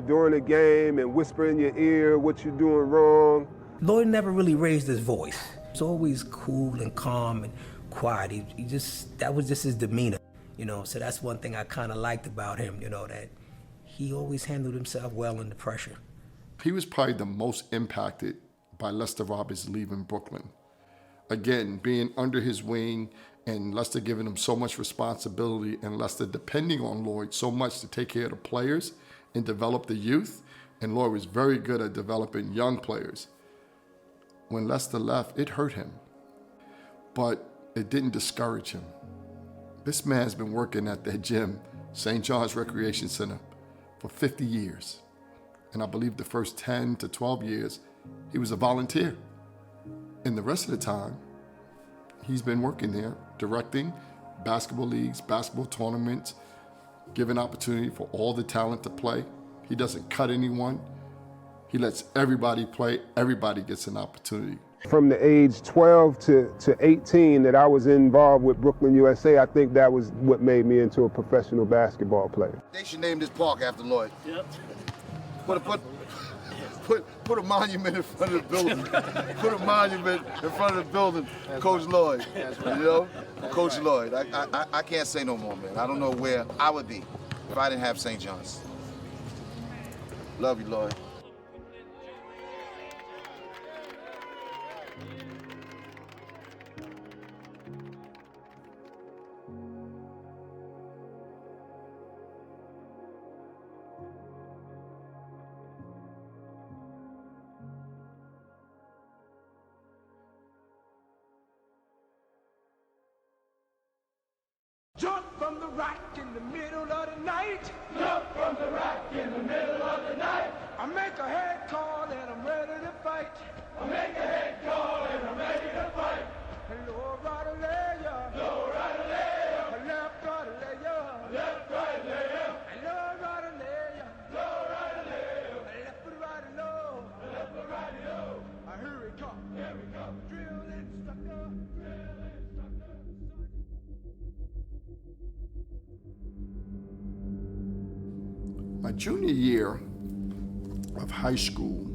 during a game and whisper in your ear what you're doing wrong. Lloyd never really raised his voice. He was always cool and calm and quiet. That was just his demeanor, you know. So that's one thing I kind of liked about him, you know, that he always handled himself well under pressure. He was probably the most impacted by Lester Roberts leaving Brooklyn. Again, being under his wing and Lester giving him so much responsibility and Lester depending on Lloyd so much to take care of the players and develop the youth. And Lloyd was very good at developing young players. When Lester left, it hurt him, but it didn't discourage him. This man's been working at that gym, St. John's Recreation Center, for 50 years. And I believe the first 10 to 12 years, he was a volunteer. And the rest of the time, he's been working there, directing basketball leagues, basketball tournaments, giving opportunity for all the talent to play. He doesn't cut anyone. He lets everybody play. Everybody gets an opportunity. From the age 12 to 18 that I was involved with Brooklyn USA, I think that was what made me into a professional basketball player. They should name this park after Lloyd. Yep. Put a monument in front of the building. Put a monument in front of the building, Coach Lloyd. You know, Coach Lloyd. I can't say no more, man. I don't know where I would be if I didn't have St. John's. Love you, Lloyd. Jump from the rock in the middle of the night. Jump from the rock in the middle of the night. I make a head call and I'm ready to fight. I make a head call and I'm ready to fight. Low right lay ya. Low right lay ya. Left right lay ya. Left right lay ya. Low right lay ya. Low right lay ya. Left right low. Left right low. Here we come. Here we come. Drill instructor. Drill instructor. My junior year of high school,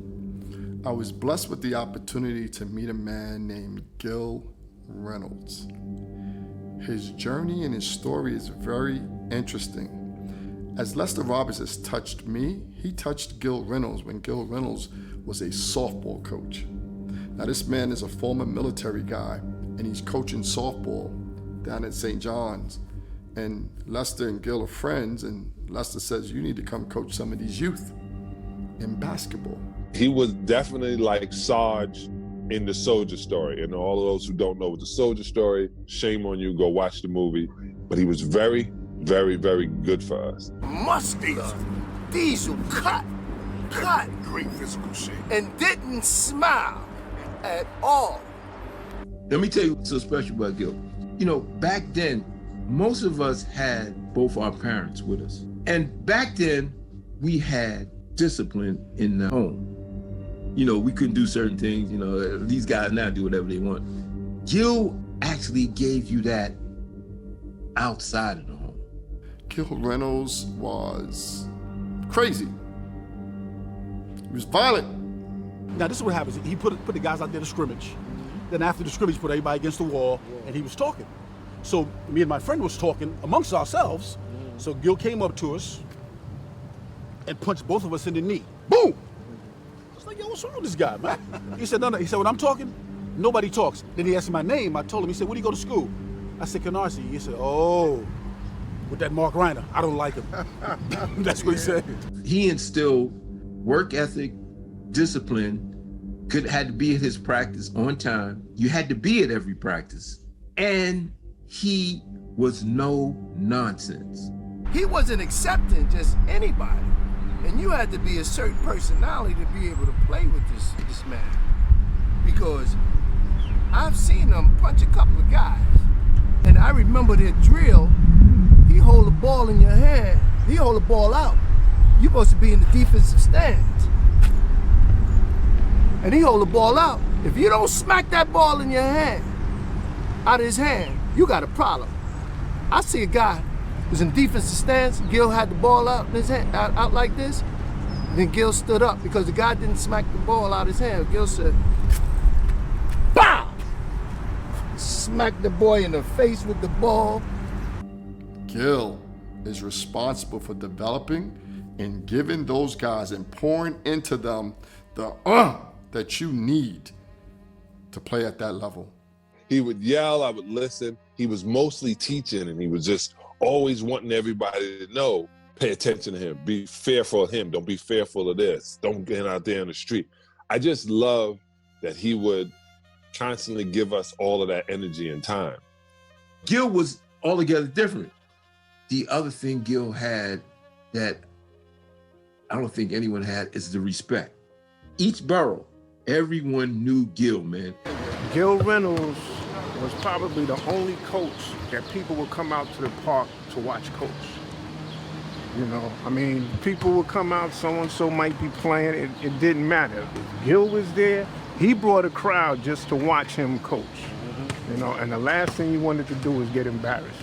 I was blessed with the opportunity to meet a man named Gil Reynolds. His journey and his story is very interesting. As Lester Roberts has touched me, he touched Gil Reynolds when Gil Reynolds was a softball coach. Now this man is a former military guy and he's coaching softball down at St. John's. And Lester and Gil are friends, and Lester says, you need to come coach some of these youth in basketball. He was definitely like Sarge in The Soldier Story. And all of those who don't know The Soldier Story, shame on you, go watch the movie. But he was very, very, very good for us. Muscular, diesel, cut, great physical shape, and didn't smile at all. Let me tell you what's so special about Gil. You know, back then, most of us had both our parents with us. And back then, we had discipline in the home. You know, we couldn't do certain things. You know, these guys now do whatever they want. Gil actually gave you that outside of the home. Gil Reynolds was crazy. He was violent. Now, this is what happens. He put the guys out there to scrimmage. Then after the scrimmage, put everybody against the wall, and he was talking. So me and my friend was talking amongst ourselves. So Gil came up to us and punched both of us in the knee. Boom! I was like, yo, what's wrong with this guy, man? He said, no. He said, when I'm talking, nobody talks. Then he asked me my name. I told him. He said, where do you go to school? I said, Canarsie. He said, oh, with that Mark Reiner. I don't like him. That's what he said. He instilled work ethic, discipline, had to be at his practice on time. You had to be at every practice. And he was no nonsense. He wasn't accepting just anybody. And you had to be a certain personality to be able to play with this man. Because I've seen him punch a couple of guys. And I remember their drill, he hold the ball in your hand, he hold the ball out. You're supposed to be in the defensive stands. And he hold the ball out. If you don't smack that ball in your hand, out of his hand, you got a problem. I see a guy who's in defensive stance, Gil had the ball out in his hand, out like this, and then Gil stood up because the guy didn't smack the ball out of his hand. Gil said, "Bow!" Smacked the boy in the face with the ball. Gil is responsible for developing and giving those guys and pouring into them the that you need to play at that level. He would yell, I would listen. He was mostly teaching, and he was just always wanting everybody to know, pay attention to him, be fearful of him, don't be fearful of this, don't get out there in the street. I just love that he would constantly give us all of that energy and time. Gil was altogether different. The other thing Gil had that I don't think anyone had is the respect. Each borough, everyone knew Gil, man. Gil Reynolds was probably the only coach that people would come out to the park to watch coach. You know, I mean, people would come out, so-and-so might be playing, it didn't matter. If Gil was there, he brought a crowd just to watch him coach. You know, and the last thing you wanted to do was get embarrassed.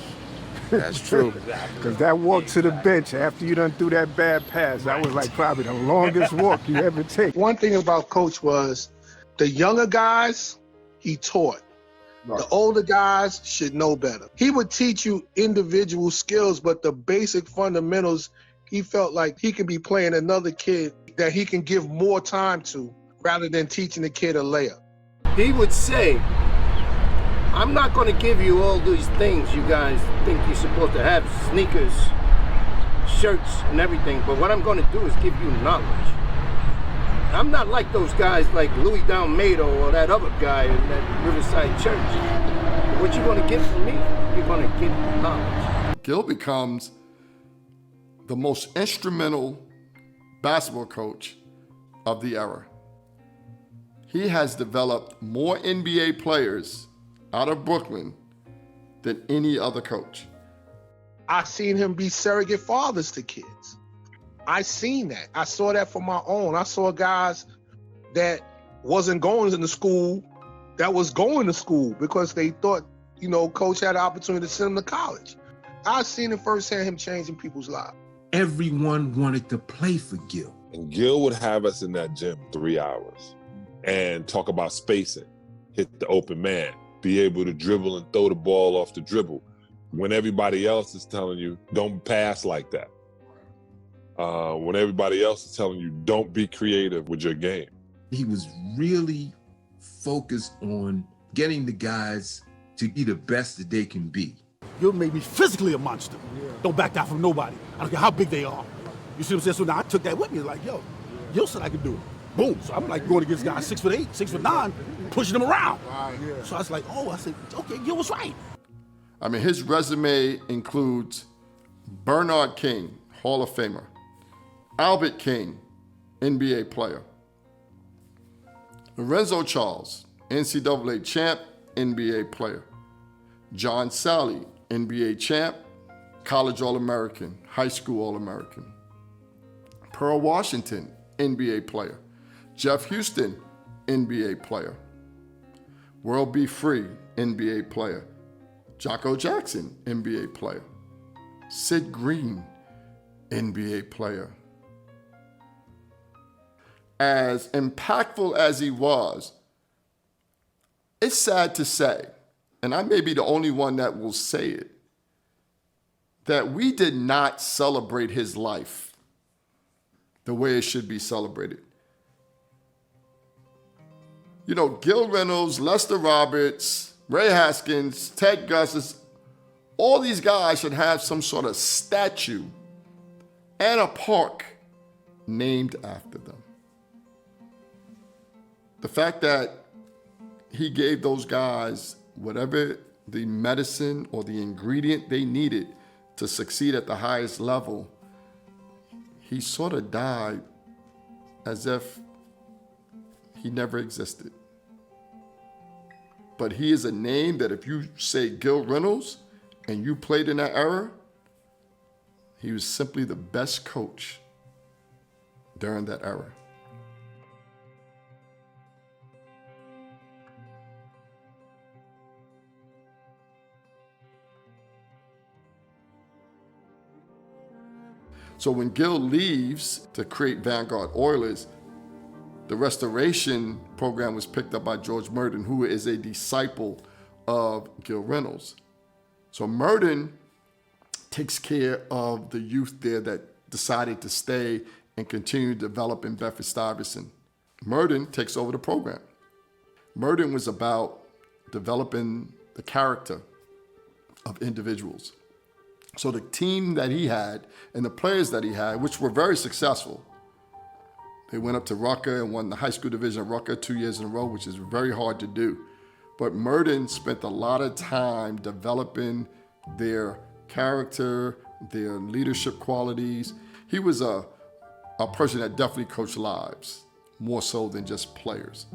That's true. Because that walk to the bench after you done threw that bad pass, that was like probably the longest walk you ever take. One thing about Coach was the younger guys, he taught. Right. The older guys should know better. He would teach you individual skills, but the basic fundamentals, he felt like he could be playing another kid that he can give more time to rather than teaching the kid a layup. He would say, I'm not going to give you all these things you guys think you're supposed to have, sneakers, shirts, and everything, but what I'm going to do is give you knowledge. I'm not like those guys like Louis Dalmado or that other guy in that Riverside Church. What you're going to get from me, you're going to get knowledge. Gil becomes the most instrumental basketball coach of the era. He has developed more NBA players out of Brooklyn than any other coach. I seen him be surrogate fathers to kids. I seen that. I saw that for my own. I saw guys that wasn't going to school that was going to school because they thought, you know, coach had the opportunity to send them to college. I've seen it firsthand, him changing people's lives. Everyone wanted to play for Gil. And Gil would have us in that gym 3 hours and talk about spacing, hit the open man, be able to dribble and throw the ball off the dribble when everybody else is telling you, don't pass like that. When everybody else is telling you, don't be creative with your game. He was really focused on getting the guys to be the best that they can be. You made me physically a monster. Don't back down from nobody. I don't care how big they are. You see what I'm saying? So now I took that with me. Like, yo, Gil said I could do it. Boom. So I'm like going against guys 6'8", 6'9", pushing them around. So I was like, oh, I said, okay, Gil was right. I mean, his resume includes Bernard King, Hall of Famer, Albert King, NBA player, Lorenzo Charles, NCAA champ, NBA player, John Sally, NBA champ, college All-American, high school All-American, Pearl Washington, NBA player, Jeff Houston, NBA player, World Be Free, NBA player, Jocko Jackson, NBA player, Sid Green, NBA player. As impactful as he was, it's sad to say, and I may be the only one that will say it, that we did not celebrate his life the way it should be celebrated. You know, Gil Reynolds, Lester Roberts, Ray Haskins, Ted Gussis, all these guys should have some sort of statue and a park named after them. The fact that he gave those guys whatever the medicine or the ingredient they needed to succeed at the highest level, he sort of died as if he never existed. But he is a name that if you say Gil Reynolds and you played in that era, he was simply the best coach during that era. So when Gil leaves to create Vanguard Oilers, the restoration program was picked up by George Murden, who is a disciple of Gil Reynolds. So Murden takes care of the youth there that decided to stay and continue to develop in Bedford-Stuyvesant. Murden takes over the program. Murden was about developing the character of individuals. So the team that he had and the players that he had, which were very successful, they went up to Rucker and won the high school division of Rucker 2 years in a row, which is very hard to do. But Murden spent a lot of time developing their character, their leadership qualities. He was a person that definitely coached lives, more so than just players.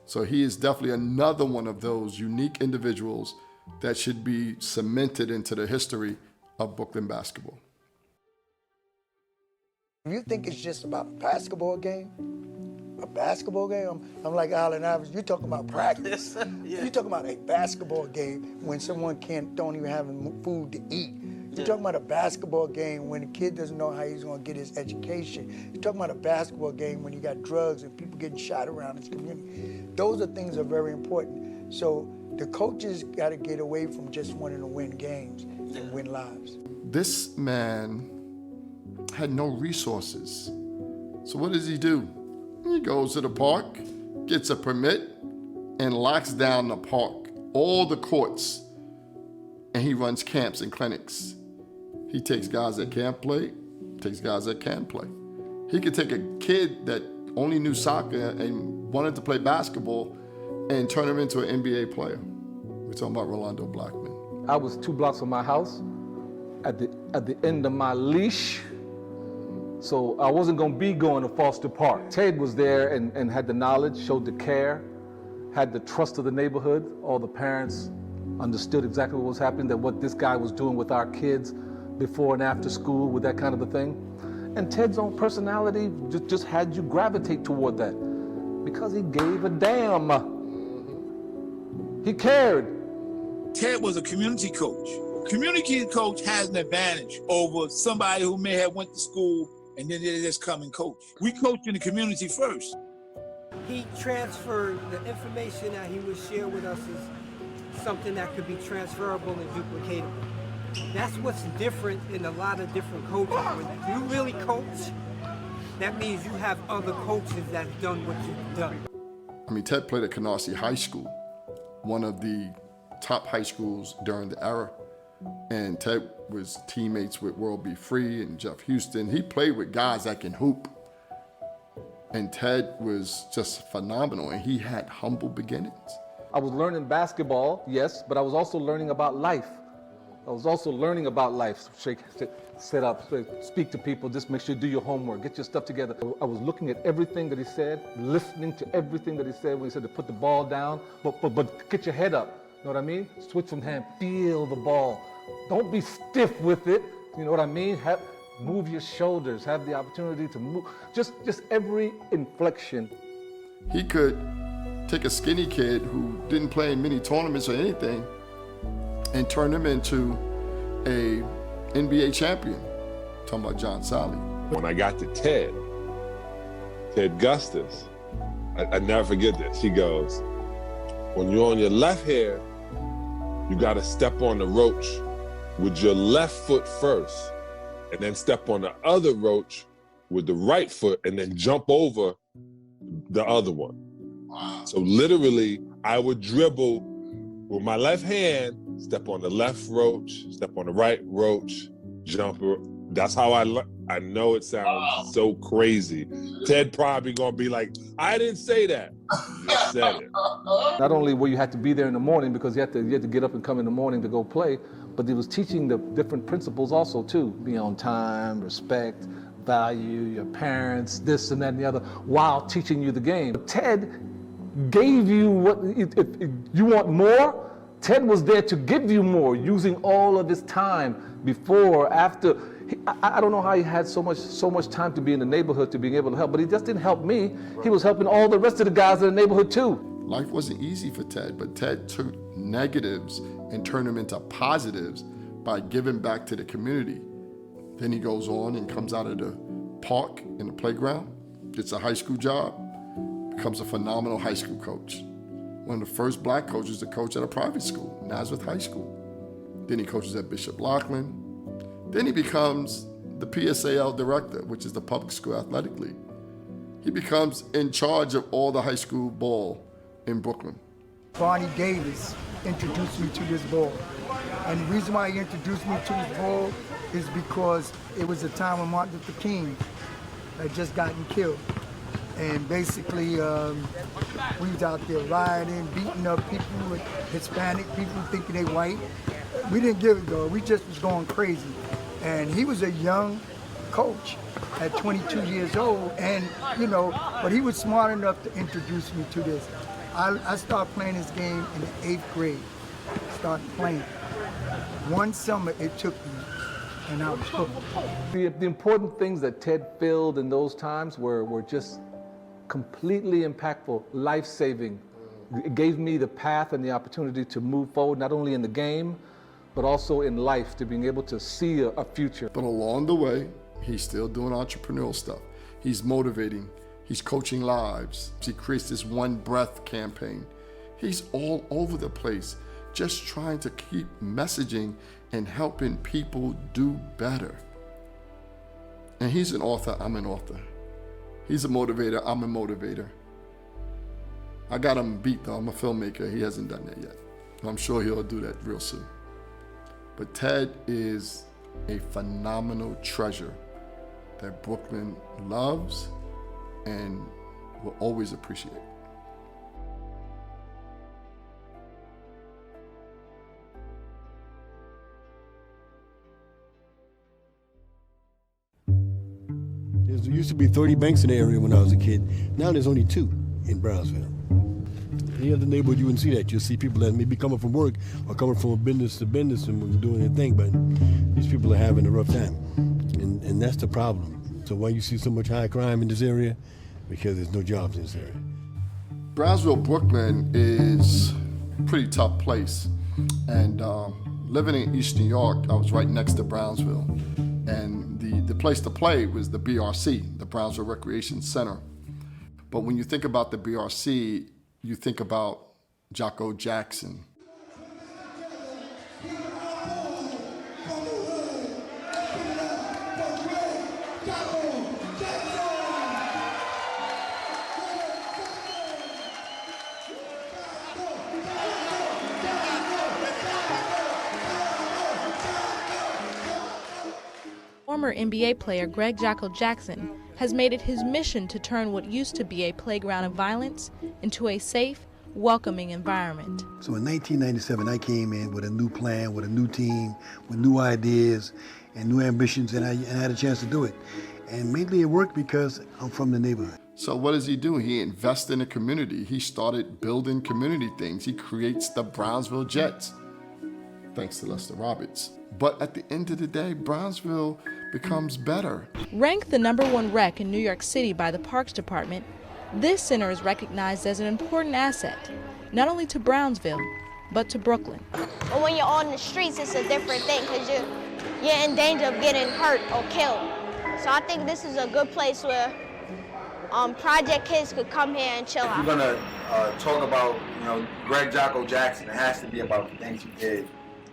So he is definitely another one of those unique individuals that should be cemented into the history of Brooklyn basketball. You think it's just about a basketball game? A basketball game? I'm like Allen Iverson. You're talking about practice. Yeah. You're talking about a basketball game when someone don't even have food to eat. You're talking about a basketball game when a kid doesn't know how he's going to get his education. You're talking about a basketball game when you got drugs and people getting shot around his community. Those are things that are very important. So the coaches got to get away from just wanting to win games and win lives. This man had no resources. So what does he do? He goes to the park, gets a permit, and locks down the park, all the courts, and he runs camps and clinics. He takes guys that can't play, takes guys that can play. He could take a kid that only knew soccer and wanted to play basketball and turn him into an NBA player. We're talking about Rolando Blackman. I was 2 blocks from my house at the end of my leash. So I wasn't gonna be going to Foster Park. Ted was there and had the knowledge, showed the care, had the trust of the neighborhood. All the parents understood exactly what was happening, that what this guy was doing with our kids before and after school with that kind of a thing. And Ted's own personality just had you gravitate toward that because he gave a damn. He cared. Ted was a community coach. A community coach has an advantage over somebody who may have went to school and then they just come and coach. We coach in the community first. He transferred the information that he would share with us is something that could be transferable and duplicatable. That's what's different in a lot of different coaches. When you really coach, that means you have other coaches that's done what you've done. I mean, Ted played at Canarsie High School, one of the top high schools during the era. And Ted was teammates with World B. Free and Jeff Houston. He played with guys that can hoop. And Ted was just phenomenal, and he had humble beginnings. I was learning basketball, yes, but I was also learning about life. I was also learning about life. Sit up, speak to people, just make sure you do your homework, get your stuff together. I was looking at everything that he said, listening to everything that he said when he said to put the ball down, but get your head up. You know what I mean? Switch from hand, feel the ball. Don't be stiff with it. You know what I mean? Move your shoulders, have the opportunity to move. Just every inflection. He could take a skinny kid who didn't play in many tournaments or anything and turn him into a NBA champion. I'm talking about John Sally. When I got to Ted Gustis, I never forget this. He goes, when you're on your left here, you gotta step on the roach with your left foot first, and then step on the other roach with the right foot, and then jump over the other one. So literally, I would dribble with my left hand, step on the left roach, step on the right roach, jumper. That's how I I know it sounds so crazy. Ted probably gonna be like, I didn't say that. You said it. Not only where you had to be there in the morning because you had to get up and come in the morning to go play, but it was teaching the different principles also too. Be on time, respect, value your parents, this and that and the other, while teaching you the game. Ted gave you what, if you want more, Ted was there to give you more, using all of his time before, after. I don't know how he had so much time to be in the neighborhood to being able to help, but he just didn't help me. He was helping all the rest of the guys in the neighborhood too. Life wasn't easy for Ted, but Ted took negatives and turned them into positives by giving back to the community. Then he goes on and comes out of the park in the playground, gets a high school job, becomes a phenomenal high school coach. One of the first black coaches to coach at a private school, Nazareth High School. Then he coaches at Bishop Loughlin. Then he becomes the PSAL director, which is the Public School Athletic League. He becomes in charge of all the high school ball in Brooklyn. Barney Davis introduced me to this ball. And the reason why he introduced me to this ball is because it was a time when Martin Luther King had just gotten killed. And basically, we was out there rioting, beating up people, Hispanic people thinking they white. We didn't give it though, we just was going crazy. And he was a young coach at 22 years old, and but he was smart enough to introduce me to this. I started playing this game in the 8th grade, started playing. One summer it took me, and I was hooked. The important things that Ted filled in those times were just completely impactful, life-saving. It gave me the path and the opportunity to move forward, not only in the game, but also in life, to being able to see a future. But along the way, he's still doing entrepreneurial stuff. He's motivating, he's coaching lives. He creates this One Breath campaign. He's all over the place, just trying to keep messaging and helping people do better. And he's an author, I'm an author. He's a motivator, I'm a motivator. I got him beat though, I'm a filmmaker, he hasn't done that yet. I'm sure he'll do that real soon. But Ted is a phenomenal treasure that Brooklyn loves and will always appreciate. There used to be 30 banks in the area when I was a kid. Now there's only 2 in Brownsville. Any other neighborhood, you wouldn't see that. You'll see people that may be coming from work or coming from business to business and doing their thing, but these people are having a rough time. And that's the problem. So why you see so much high crime in this area? Because there's no jobs in this area. Brownsville, Brooklyn is a pretty tough place. And living in East New York, I was right next to Brownsville. And the place to play was the BRC, the Brownsville Recreation Center. But when you think about the BRC, you think about Jocko Jackson. Former NBA player Greg Jocko Jackson has made it his mission to turn what used to be a playground of violence into a safe, welcoming environment. So in 1997, I came in with a new plan, with a new team, with new ideas and new ambitions, and I had a chance to do it. And mainly it worked because I'm from the neighborhood. So what does he do? He invests in the community. He started building community things. He creates the Brownsville Jets, thanks to Lester Roberts. But at the end of the day, Brownsville becomes better. Ranked the #1 rec in New York City by the Parks Department, this center is recognized as an important asset, not only to Brownsville, but to Brooklyn. But when you're on the streets, it's a different thing because you're in danger of getting hurt or killed. So I think this is a good place where project kids could come here and chill out. If we're gonna talk about, Greg Jocko Jackson, it has to be about the things he did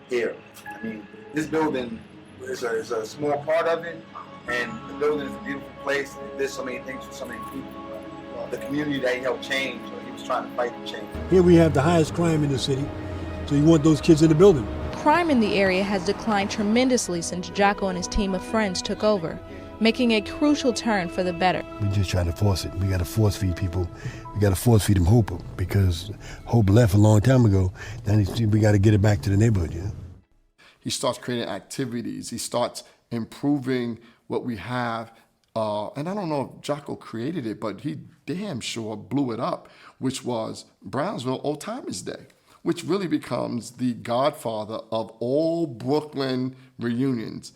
here. I mean, this building is a small part of it, and the building is a beautiful place. And there's so many things for so many people. The community that he helped change, or he was trying to fight to change. Here we have the highest crime in the city, so you want those kids in the building. Crime in the area has declined tremendously since Jocko and his team of friends took over. making a crucial turn for the better. We're just trying to force it. We got to force feed people. We got to force feed them hope, because hope left a long time ago. Now we got to get it back to the neighborhood, you know? He starts creating activities. He starts improving what we have. And I don't know if Jocko created it, but he damn sure blew it up, which was Brownsville Old Timers Day, which really becomes the godfather of all Brooklyn reunions.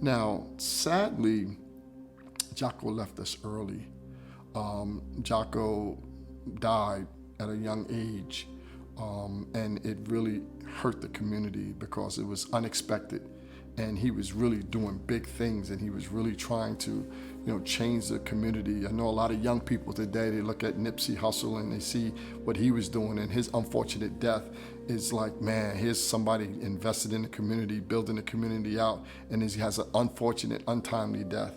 Now, sadly, Jocko left us early. Jocko died at a young age, and it really hurt the community because it was unexpected. And he was really doing big things, and he was really trying to, change the community. I know a lot of young people today, they look at Nipsey Hussle and they see what he was doing, and his unfortunate death is like, man, here's somebody invested in the community, building the community out, and he has an unfortunate, untimely death.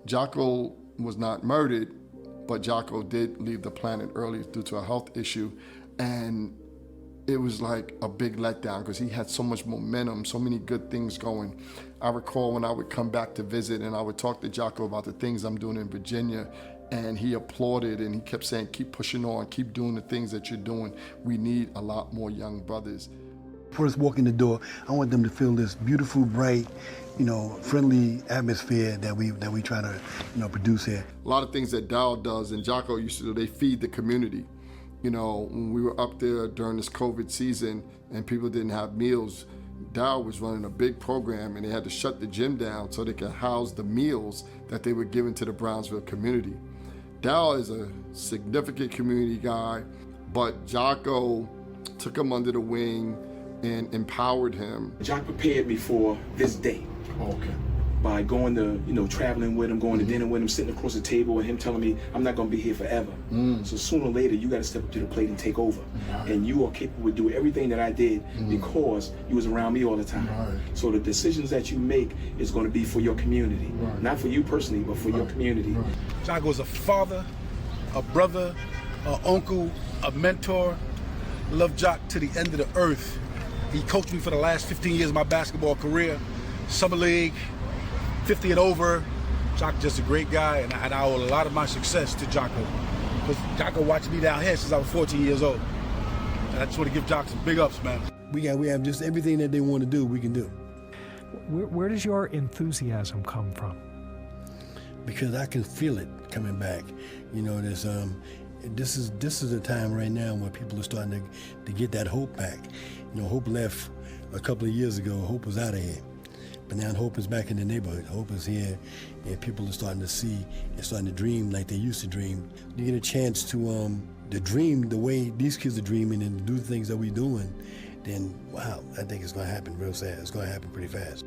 Jocko was not murdered, but Jocko did leave the planet early due to a health issue, and it was like a big letdown because he had so much momentum, so many good things going. I recall when I would come back to visit and I would talk to Jocko about the things I'm doing in Virginia, and he applauded and he kept saying, keep pushing on, keep doing the things that you're doing. We need a lot more young brothers. First walk in the door, I want them to feel this beautiful, bright, friendly atmosphere that we try to, produce here. A lot of things that Dow does and Jocko used to do, they feed the community. When we were up there during this COVID season and people didn't have meals, Dow was running a big program and they had to shut the gym down so they could house the meals that they were giving to the Brownsville community. Dow is a significant community guy, but Jocko took him under the wing and empowered him. Jock prepared me for this day. Okay. By going to, traveling with him, going to dinner with him, sitting across the table and him telling me, I'm not gonna be here forever. So sooner or later, you gotta step up to the plate and take over. And you are capable of doing everything that I did because you was around me all the time. So the decisions that you make is gonna be for your community. Not for you personally, but for your community. Jocko was a father, a brother, an uncle, a mentor. Love Jock to the end of the earth. He coached me for the last 15 years of my basketball career. Summer League, 50 and over. Jocko's just a great guy, and I owe a lot of my success to Jocko. Because Jocko watched me down here since I was 14 years old. And I just want to give Jocko some big ups, man. We have just everything that they want to do, we can do. Where does your enthusiasm come from? Because I can feel it coming back. There's this is a time right now where people are starting to get that hope back. Hope left a couple of years ago. Hope was out of here. But now hope is back in the neighborhood. Hope is here, and people are starting to see and starting to dream like they used to dream. You get a chance to dream the way these kids are dreaming and do the things that we're doing, then wow, I think it's going to happen real fast. It's going to happen pretty fast.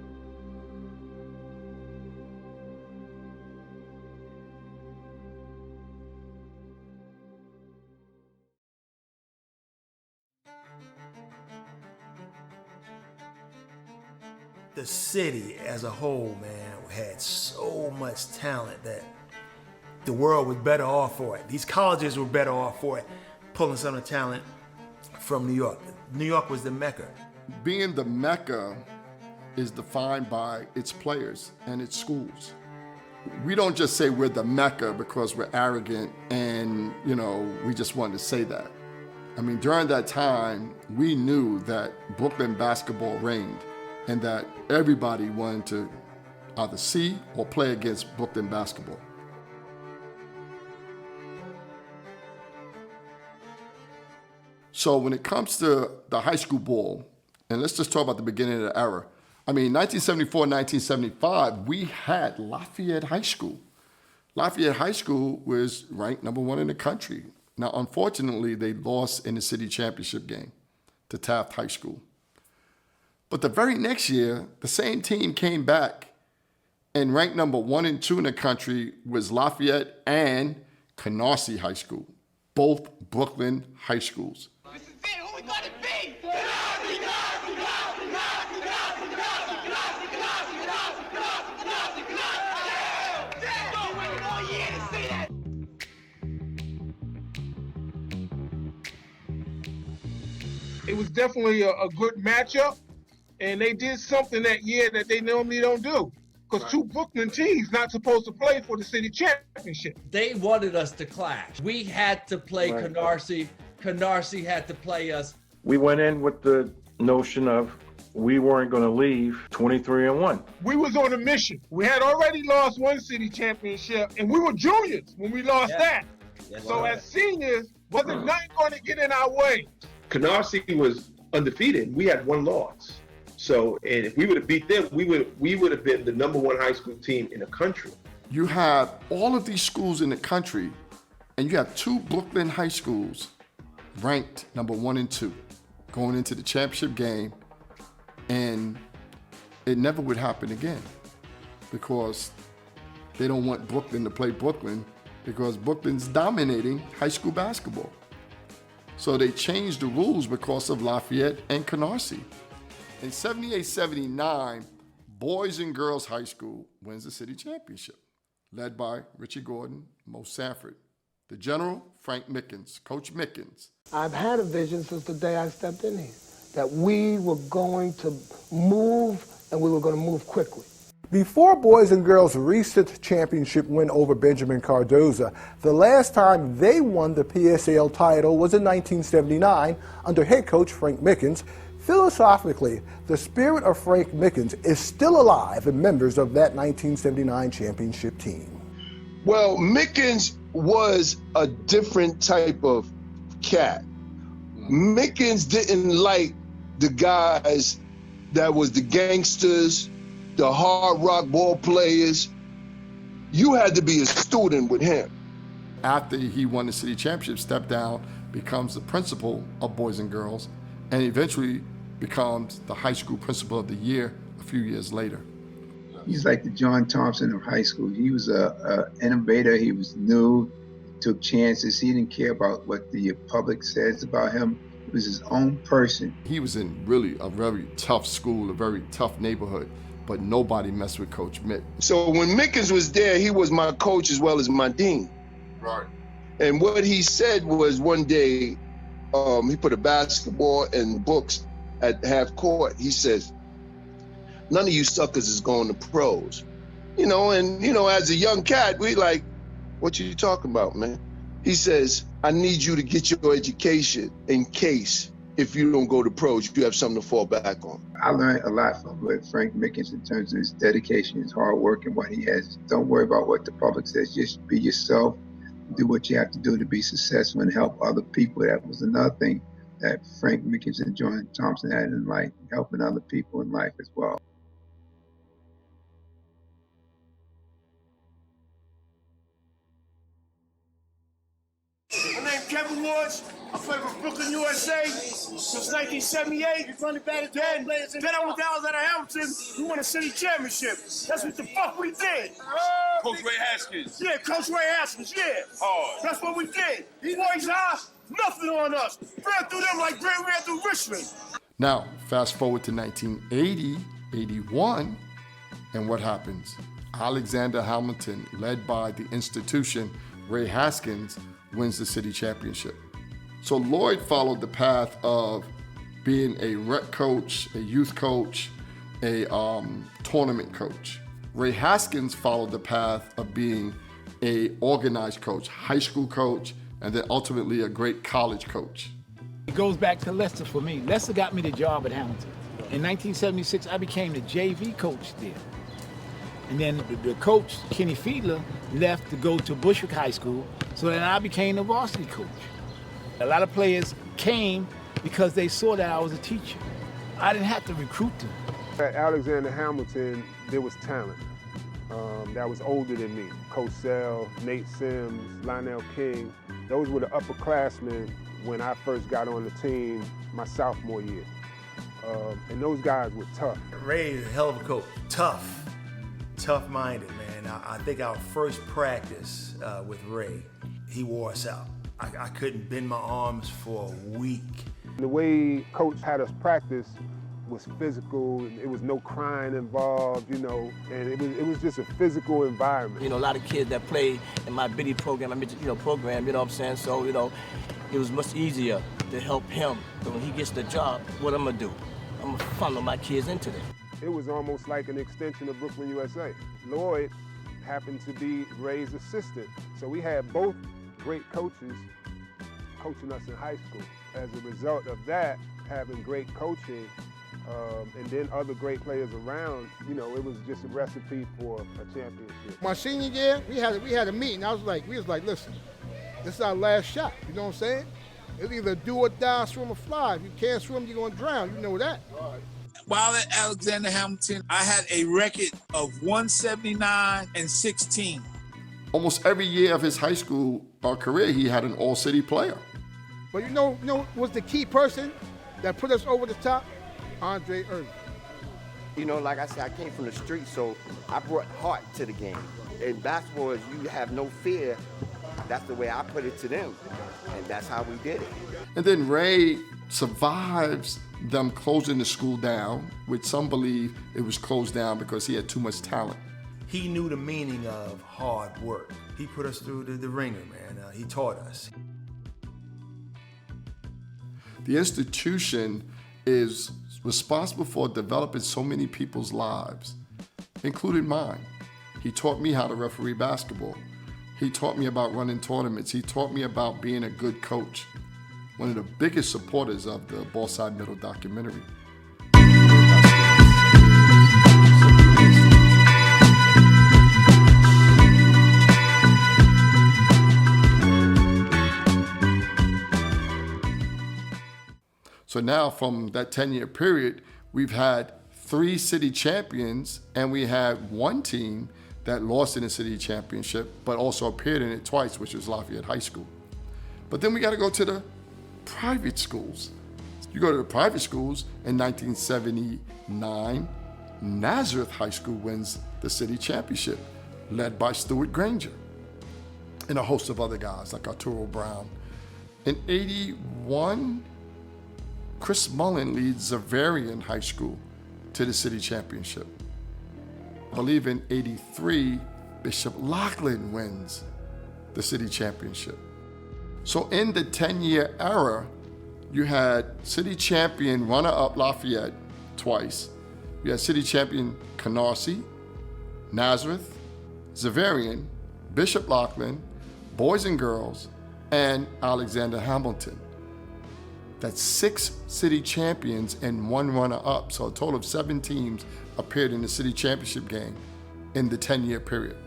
The city as a whole, man, had so much talent that the world was better off for it. These colleges were better off for it, pulling some of the talent from New York. New York was the Mecca. Being the Mecca is defined by its players and its schools. We don't just say we're the Mecca because we're arrogant and, we just wanted to say that. I mean, during that time, we knew that Brooklyn basketball reigned, and that everybody wanted to either see or play against Brooklyn basketball. So when it comes to the high school ball, and let's just talk about the beginning of the era. I mean, 1974, 1975, we had Lafayette High School. Lafayette High School was ranked #1 in the country. Now, unfortunately, they lost in the city championship game to Taft High School. But the very next year, the same team came back and ranked #1 and 2 in the country was Lafayette and Canarsie High School, both Brooklyn high schools. It was definitely a good matchup, and they did something that year that they normally don't do. Because two Brooklyn teams not supposed to play for the city championship. They wanted us to clash. We had to play Canarsie. Canarsie had to play us. We went in with the notion of we weren't going to leave 23-1. We was on a mission. We had already lost one city championship, and we were juniors when we lost that. So as seniors, wasn't nothing going to get in our way. Canarsie was undefeated. We had one loss. So, and if we would have beat them, we would have been the #1 high school team in the country. You have all of these schools in the country, and you have two Brooklyn high schools ranked #1 and 2 going into the championship game, and it never would happen again because they don't want Brooklyn to play Brooklyn because Brooklyn's dominating high school basketball. So they changed the rules because of Lafayette and Canarsie. In 78-79, Boys and Girls High School wins the city championship, led by Richie Gordon, Mo Sanford. The general, Frank Mickens, Coach Mickens. I've had a vision since the day I stepped in here, that we were going to move and we were going to move quickly. Before Boys and Girls reached the championship win over Benjamin Cardoza, the last time they won the PSAL title was in 1979 under head coach Frank Mickens. Philosophically, the spirit of Frank Mickens is still alive in members of that 1979 championship team. Well, Mickens was a different type of cat. Mickens didn't like the guys that was the gangsters, the hard rock ball players. You had to be a student with him. After he won the city championship, stepped down, becomes the principal of Boys and Girls, and eventually becomes the high school principal of the year a few years later. He's like the John Thompson of high school. He was an innovator. He was new, took chances. He didn't care about what the public says about him. He was his own person. He was in really a very tough school, a very tough neighborhood, but nobody messed with Coach Mick. So when Mickens was there, he was my coach as well as my dean. Right. And what he said was one day, he put a basketball and books at half court. He says, none of you suckers is going to pros. And as a young cat, we like, what you talking about, man? He says, I need you to get your education in case if you don't go to pros, you have something to fall back on. I learned a lot from Frank Mickens in terms of his dedication, his hard work, and what he has. Don't worry about what the public says. Just be yourself. Do what you have to do to be successful and help other people. That was another thing that Frank Mickens and John Thompson had in life, helping other people in life as well. My name's Kevin Woods. I played for Brooklyn, USA since 1978. Then I went to Alexander Hamilton. We won a city championship. That's what the fuck we did. Coach Ray Haskins. Yeah, Coach Ray Haskins, yeah. Hard. That's what we did. These boys are nothing on us. Ran through them like Grant ran through Richmond. Now, fast forward to 1980, 81, and what happens? Alexander Hamilton, led by the institution, Ray Haskins, wins the city championship. So Lloyd followed the path of being a rec coach, a youth coach, a tournament coach. Ray Haskins followed the path of being a organized coach, high school coach, and then ultimately a great college coach. It goes back to Lester for me. Lester got me the job at Hamilton. In 1976, I became the JV coach there. And then the coach, Kenny Fiedler, left to go to Bushwick High School, so then I became the varsity coach. A lot of players came because they saw that I was a teacher. I didn't have to recruit them. At Alexander Hamilton, there was talent that was older than me. Coach Sell, Nate Sims, Lionel King. Those were the upperclassmen when I first got on the team my sophomore year. And those guys were tough. Ray is a hell of a coach. Tough-minded, man. I think our first practice with Ray, he wore us out. I couldn't bend my arms for a week. The way Coach had us practice, was physical. It was no crying involved, you know, and it was just a physical environment. You know, a lot of kids that play in my biddy program, program, you know what I'm saying? So, you know, it was much easier to help him. So when he gets the job, what I'm gonna do? I'm gonna funnel my kids into this. It was almost like an extension of Brooklyn, USA. Lloyd happened to be Ray's assistant. So we had both great coaches coaching us in high school. As a result of that, having great coaching, and then other great players around, you know, it was just a recipe for a championship. My senior year, we had a meeting. We was like, listen, this is our last shot. You know what I'm saying? It's either do or die, swim or fly. If you can't swim, you're gonna drown. You know that. While at Alexander Hamilton, I had a record of 179 and 16. Almost every year of his high school career, he had an all-city player. But you know was the key person that put us over the top? Andre Irvin. You know, like I said, I came from the street, so I brought heart to the game. In basketball, is you have no fear. That's the way I put it to them, and that's how we did it. And then Ray survives them closing the school down, which some believe it was closed down because he had too much talent. He knew the meaning of hard work. He put us through the ringer, man. He taught us. The institution is responsible for developing so many people's lives, including mine. He taught me how to referee basketball. He taught me about running tournaments. He taught me about being a good coach. One of the biggest supporters of the Ballside Middle documentary. So now from that 10-year period, we've had 3 city champions, and we had one team that lost in the city championship, but also appeared in it twice, which was Lafayette High School. But then we got to go to the private schools. You go to the private schools, in 1979, Nazareth High School wins the city championship, led by Stuart Granger, and a host of other guys like Arturo Brown. In 81, Chris Mullen leads Xaverian High School to the city championship. I believe in 83, Bishop Loughlin wins the city championship. So in the 10-year era, you had city champion runner-up Lafayette twice. You had city champion Canarsie, Nazareth, Xaverian, Bishop Loughlin, Boys and Girls, and Alexander Hamilton. That's 6 city champions and 1 runner-up. So a total of 7 teams appeared in the city championship game in the 10-year period.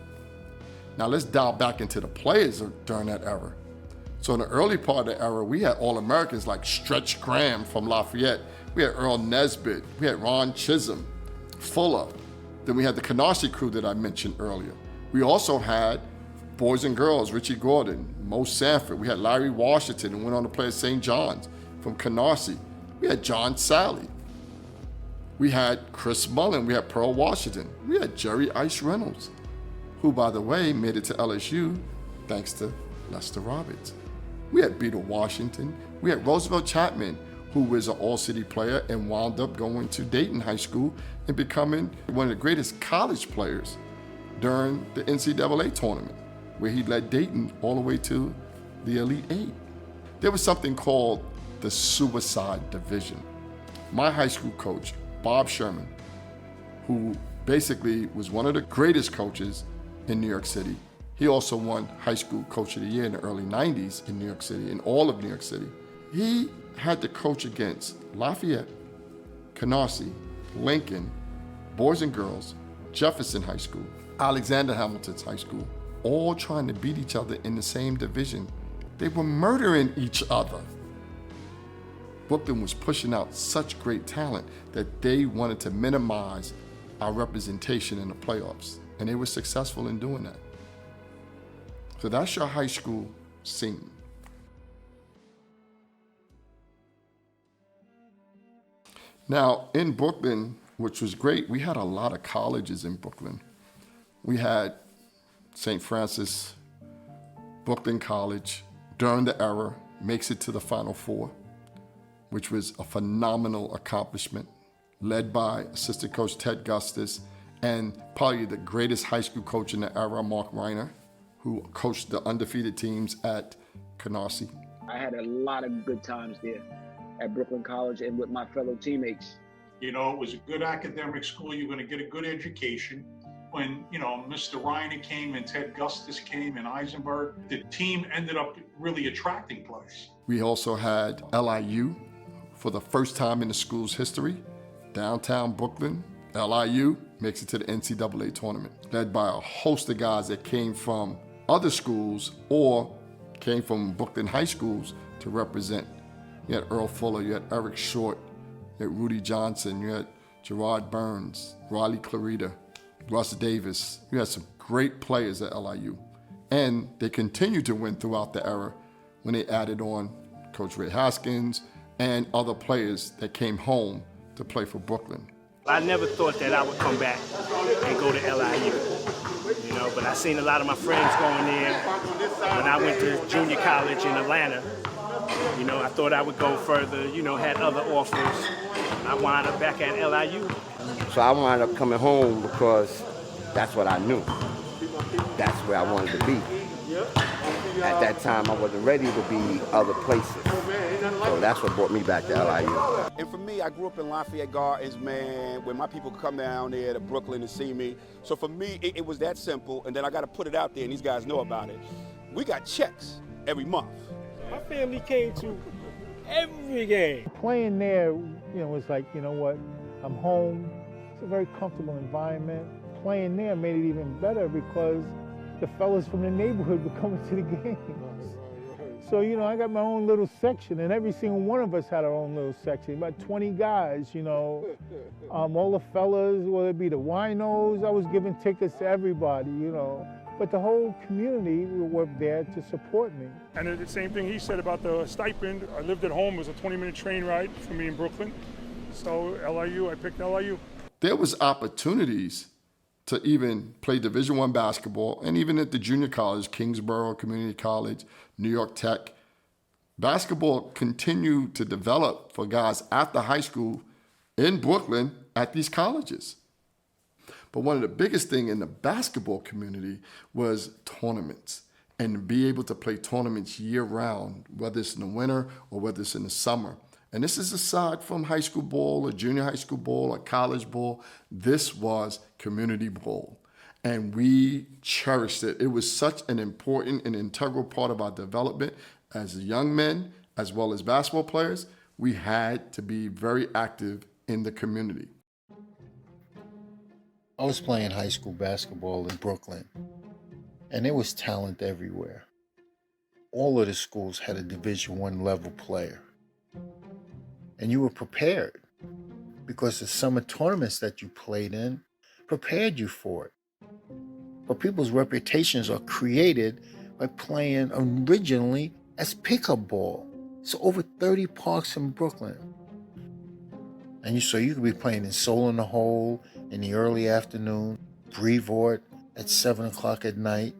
Now let's dial back into the players during that era. So in the early part of the era, we had All-Americans like Stretch Graham from Lafayette. We had Earl Nesbitt. We had Ron Chisholm, Fuller. Then we had the Canarsie crew that I mentioned earlier. We also had Boys and Girls, Richie Gordon, Mo Sanford. We had Larry Washington, who went on to play at St. John's from Canarsie. We had John Sally. We had Chris Mullen. We had Pearl Washington. We had Jerry Ice Reynolds, who, by the way, made it to LSU thanks to Lester Roberts. We had Beetle Washington. We had Roosevelt Chapman, who was an all-city player and wound up going to Dayton High School and becoming one of the greatest college players during the NCAA tournament, where he led Dayton all the way to the Elite Eight. There was something called the Suicide Division. My high school coach, Bob Sherman, who basically was one of the greatest coaches in New York City. He also won High School Coach of the Year in the early 90s in New York City, in all of New York City. He had to coach against Lafayette, Canarsie, Lincoln, Boys and Girls, Jefferson High School, Alexander Hamilton's High School, all trying to beat each other in the same division. They were murdering each other. Brooklyn was pushing out such great talent that they wanted to minimize our representation in the playoffs, and they were successful in doing that. So that's your high school scene. Now, in Brooklyn, which was great, we had a lot of colleges in Brooklyn. We had St. Francis, Brooklyn College, during the era, makes it to the Final Four, which was a phenomenal accomplishment. led by assistant coach Ted Gustis, and probably the greatest high school coach in the era, Mark Reiner, who coached the undefeated teams at Canarsie. I had a lot of good times there at Brooklyn College and with my fellow teammates. You know, it was a good academic school. You're going to get a good education. When, you know, Mr. Reiner came and Ted Gustis came and Eisenberg, the team ended up really attracting players. We also had LIU for the first time in the school's history. Downtown Brooklyn, LIU makes it to the NCAA tournament, led by a host of guys that came from other schools or came from Brooklyn high schools to represent. You had Earl Fuller, you had Eric Short, you had Rudy Johnson, you had Gerard Burns, Riley Clarita, Russ Davis. You had some great players at LIU. And they continued to win throughout the era when they added on Coach Ray Haskins and other players that came home to play for Brooklyn. I never thought that I would come back and go to LIU, you know, but I seen a lot of my friends going there. When I went to junior college in Atlanta, you know, I thought I would go further, you know, had other offers. I wound up back at LIU. So I wound up coming home because that's what I knew. That's where I wanted to be. At that time, I wasn't ready to be other places. So that's what brought me back to LIU. And for me, I grew up in Lafayette Gardens, man, where my people come down there to Brooklyn to see me. So for me, it was that simple. And then I got to put it out there, and these guys know about it. We got checks every month. My family came to every game. Playing there, you know, was like, you know what, I'm home. It's a very comfortable environment. Playing there made it even better because the fellas from the neighborhood were coming to the games. So, you know, I got my own little section, and every single one of us had our own little section, about 20 guys, you know. All the fellas, whether it be the winos, I was giving tickets to everybody, you know. But the whole community were there to support me. And the same thing he said about the stipend. I lived at home. It was a 20-minute train ride for me in Brooklyn. So LIU, I picked LIU. There was opportunities to even play Division I basketball, and even at the junior college, Kingsborough Community College, New York Tech. Basketball continued to develop for guys at the high school in Brooklyn at these colleges. But one of the biggest things in the basketball community was tournaments, and to be able to play tournaments year round, whether it's in the winter or whether it's in the summer. And this is aside from high school ball or junior high school ball or college ball. This was community ball, and we cherished it. It was such an important and integral part of our development as young men, as well as basketball players. We had to be very active in the community. I was playing high school basketball in Brooklyn, and there was talent everywhere. All of the schools had a Division I level player. And you were prepared because the summer tournaments that you played in prepared you for it. But people's reputations are created by playing originally as pickup ball. So over 30 parks in Brooklyn. And so you could be playing in Soul in the Hole in the early afternoon, Brevoort at 7 o'clock at night,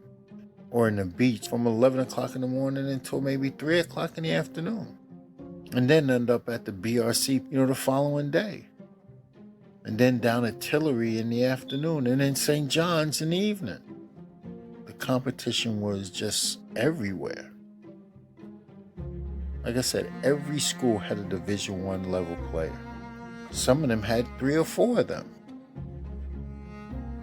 or in the beach from 11 o'clock in the morning until maybe 3 o'clock in the afternoon. And then end up at the BRC, you know, the following day. And then down at Tillery in the afternoon, and then St. John's in the evening. The competition was just everywhere. Like I said, every school had a Division I level player. Some of them had 3 or 4 of them.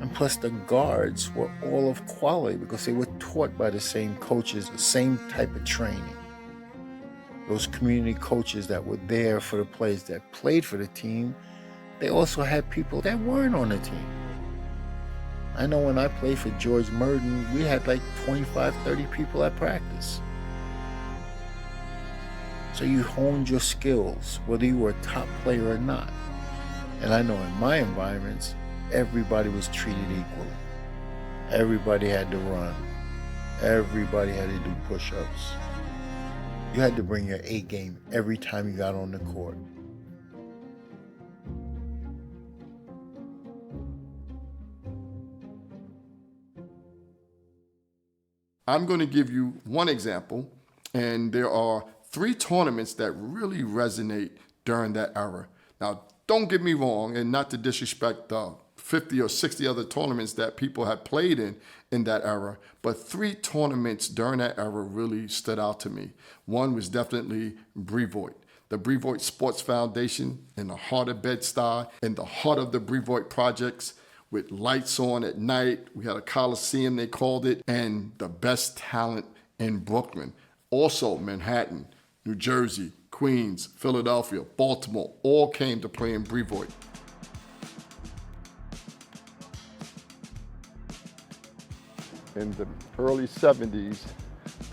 And plus the guards were all of quality because they were taught by the same coaches, the same type of training. Those community coaches that were there for the players that played for the team, they also had people that weren't on the team. I know when I played for George Murden, we had like 25, 30 people at practice. So you honed your skills, whether you were a top player or not. And I know in my environments, everybody was treated equally. Everybody had to run. Everybody had to do push-ups. You had to bring your A game every time you got on the court. I'm going to give you one example, and there are 3 tournaments that really resonate during that era. Now, don't get me wrong, and not to disrespect 50 or 60 other tournaments that people had played in that era, but 3 tournaments during that era really stood out to me. One was definitely Brevoort. The Brevoort Sports Foundation in the heart of Bed-Stuy, in the heart of the Brevoort projects, with lights on at night. We had a Coliseum, they called it, and the best talent in Brooklyn. Also Manhattan, New Jersey, Queens, Philadelphia, Baltimore, all came to play in Brevoort. In the early 70s,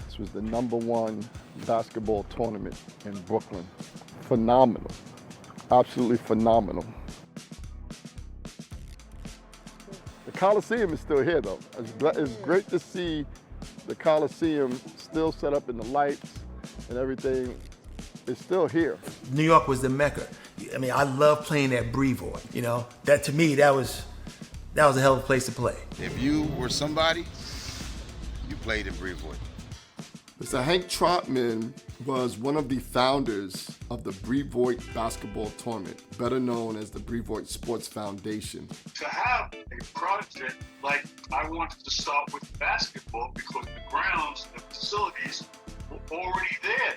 this was the #1 basketball tournament in Brooklyn. Phenomenal, absolutely phenomenal. The Coliseum is still here though. It's great to see the Coliseum still set up in the lights and everything. It's still here. New York was the Mecca. I mean, I love playing at Brevoort. You know, that to me, that was a hell of a place to play. If you were somebody, you played in Brevoort. Mr. Hank Trotman was one of the founders of the Brevoort basketball tournament, better known as the Brevoort Sports Foundation. To have a project like I wanted to start with basketball because the grounds, the facilities were already there.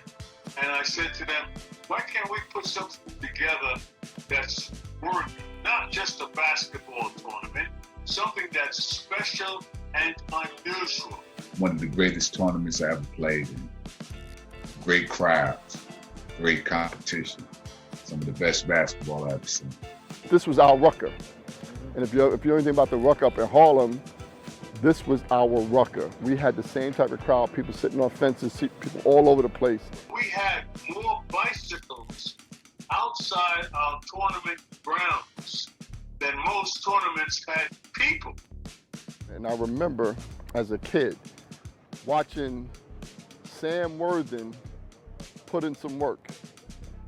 And I said to them, why can't we put something together that's worthy, not just a basketball tournament, something that's special and unusual. One of the greatest tournaments I ever played in. Great crowds, great competition, some of the best basketball I've ever seen. This was our Rucker. And if you know anything about the Rucker up in Harlem, this was our Rucker. We had the same type of crowd, people sitting on fences, people all over the place. We had more bicycles outside our tournament grounds than most tournaments had people. And I remember as a kid watching Sam Worthen put in some work.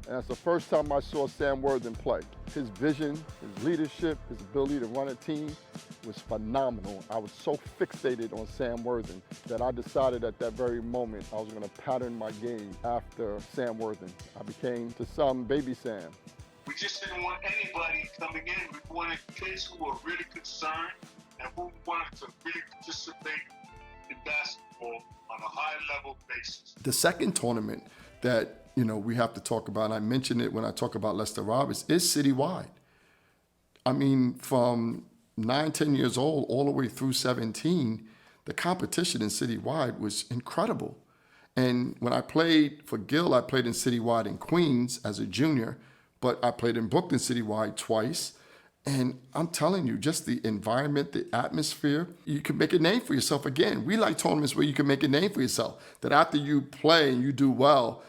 And that's the first time I saw Sam Worthen play. His vision, his leadership, his ability to run a team was phenomenal. I was so fixated on Sam Worthen that I decided at that very moment I was going to pattern my game after Sam Worthen. I became, to some, Baby Sam. We just didn't want anybody coming in. We wanted kids who were really concerned and who wanted to really participate in basketball on a high-level basis. The second tournament that we have to talk about, and I mentioned it when I talk about Lester Roberts, is citywide. I mean, from 9, 10 years old all the way through 17, the competition in citywide was incredible. And when I played for Gil, I played in citywide in Queens as a junior, but I played in Brooklyn citywide twice. And I'm telling you, just the environment, the atmosphere, you can make a name for yourself again. We like tournaments where you can make a name for yourself, that after you play and you do well,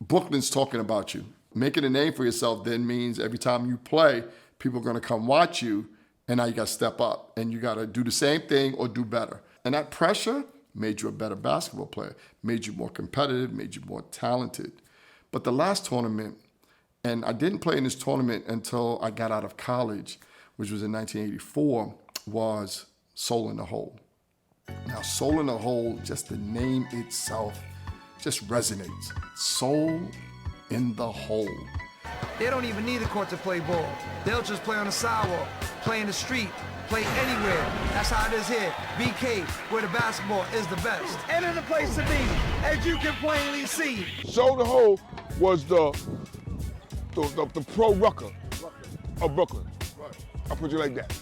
Brooklyn's talking about you. Making a name for yourself then means every time you play, people are going to come watch you, and now you got to step up, and you got to do the same thing or do better. And that pressure made you a better basketball player, made you more competitive, made you more talented. But the last tournament, and I didn't play in this tournament until I got out of college, which was in 1984, was Soul in the Hole. Now, Soul in the Hole, just the name itself, just resonates. Soul in the Hole. They don't even need a court to play ball. They'll just play on the sidewalk, play in the street, play anywhere. That's how it is here. BK, where the basketball is the best. And in the place to be, as you can plainly see. Soul in the Hole was the pro Rucker of Brooklyn. I'll put you like that.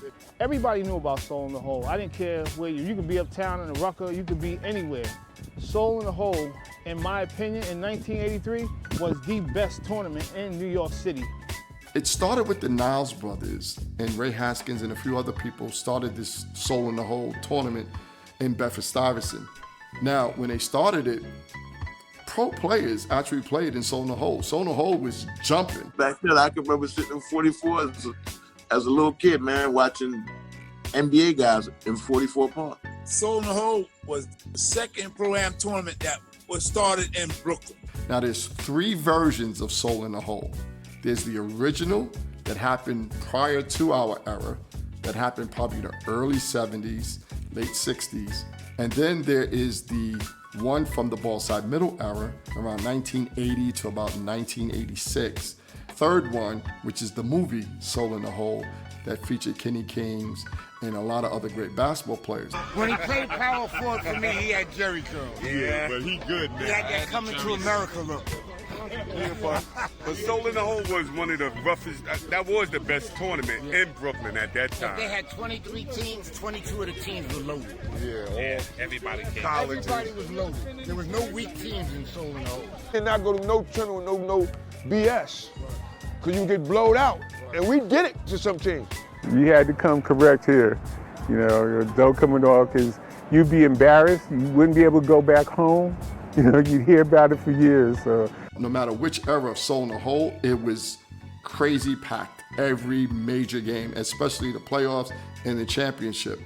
Everybody knew about Soul in the Hole. I didn't care where you could be uptown in the Rucker, you could be anywhere. Soul in the Hole, in my opinion, in 1983, was the best tournament in New York City. It started with the Niles brothers, and Ray Haskins and a few other people started this Soul in the Hole tournament in Bedford-Stuyvesant. Now, when they started it, pro players actually played in Soul in the Hole. Soul in the Hole was jumping. Back then, I can remember sitting in 44 as a little kid, man, watching NBA guys in 44 Park. Soul in the Hole was the second Pro-Am tournament that was started in Brooklyn. Now, there's 3 versions of Soul in the Hole. There's the original that happened prior to our era, that happened probably in the early 70s, late 60s. And then there is the one from the Ballside Middle era, around 1980 to about 1986. third one, which is the movie Soul in the Hole, that featured Kenny Kings and a lot of other great basketball players. When he played power forward for me, he had Jerry curl. Yeah, but he good, man. He had that coming to America look. Yeah, but Soul in the Hole was one of the roughest. That was the best tournament in Brooklyn at that time. They had 23 teams. 22 of the teams were loaded. Yeah, everybody came. Everybody was loaded. There was no weak teams in Soul in the Hole. Did not go to no tournament, no BS, because you get blowed out. And we did it to some teams. You had to come correct here. You know, don't come at all, because you'd be embarrassed. You wouldn't be able to go back home. You know, you'd hear about it for years. So. No matter which era of Soul in the Hole, it was crazy packed. Every major game, especially the playoffs and the championship.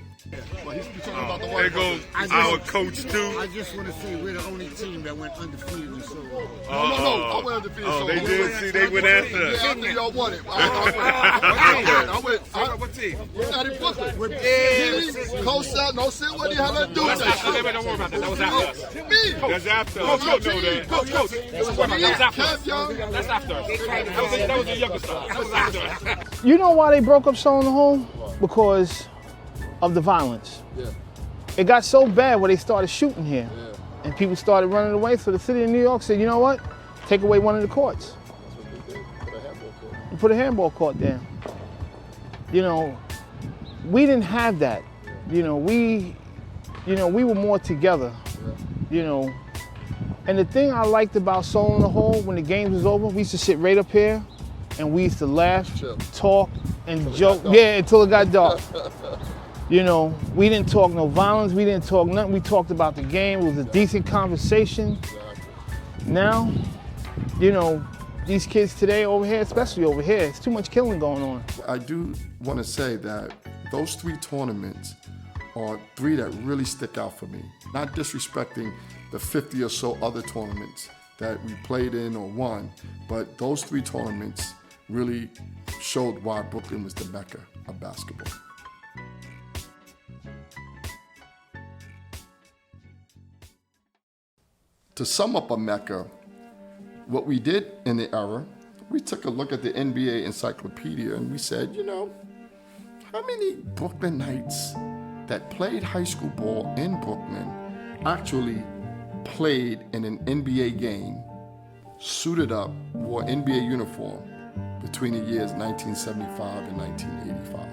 Well, he's talking about the there goes our coach too. I just want to say we're the only team that went undefeated in Soul. No, I went undefeated. Oh, they did. See, they went after us. Yeah, after y'all won it. I went. What team? We're not in Brooklyn. We're big. Co-star, no sin. What do you have to do with that? Don't worry about that. That was after us. Me. That's after us. Coach, know that. Coach. That was after us. That's after us. That was the younger stuff. That was after us. You know why they broke up Soul in the Hole? Because of the violence. Yeah. It got so bad where they started shooting here. Yeah. And people started running away, so the city of New York said, you know what? Take away one of the courts. That's what they did. Put a handball court. You put a handball court there. You know, we didn't have that. We were more together. Yeah. And the thing I liked about Soul in the Hole, when the game was over, we used to sit right up here and we used to laugh, talk, and joke. Yeah, until it got dark. We didn't talk no violence, we didn't talk nothing. We talked about the game. It was a decent conversation. Now, these kids today over here, especially over here, it's too much killing going on. I do want to say that those 3 tournaments are 3 that really stick out for me. Not disrespecting the 50 or so other tournaments that we played in or won, but those 3 tournaments really showed why Brooklyn was the Mecca of basketball. To sum up a Mecca, what we did in the era, we took a look at the NBA encyclopedia and we said, how many Brooklyn Knights that played high school ball in Brooklyn actually played in an NBA game, suited up, wore NBA uniform between the years 1975 and 1985.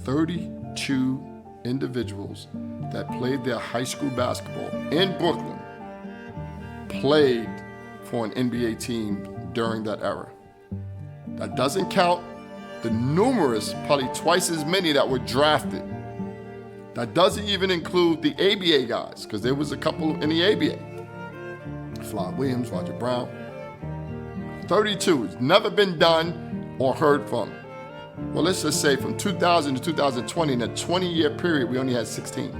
32 individuals that played their high school basketball in Brooklyn played for an NBA team during that era. That doesn't count the numerous, probably twice as many that were drafted. That doesn't even include the ABA guys, because there was a couple in the ABA. Fly Williams, Roger Brown. 32, it's never been done or heard from. Well, let's just say from 2000 to 2020, in a 20-year period, we only had 16.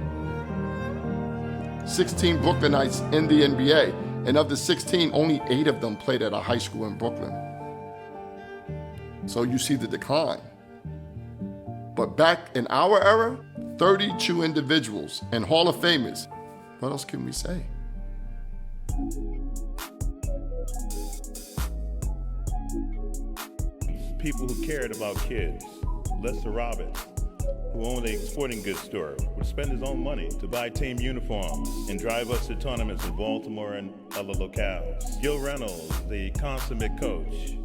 16 Brooklynites in the NBA. And of the 16, only 8 of them played at a high school in Brooklyn. So you see the decline. But back in our era, 32 individuals and Hall of Famers. What else can we say? People who cared about kids. Lester Roberts, who owned a sporting goods store, would spend his own money to buy team uniforms and drive us to tournaments in Baltimore and other locales. Gil Reynolds, the consummate coach,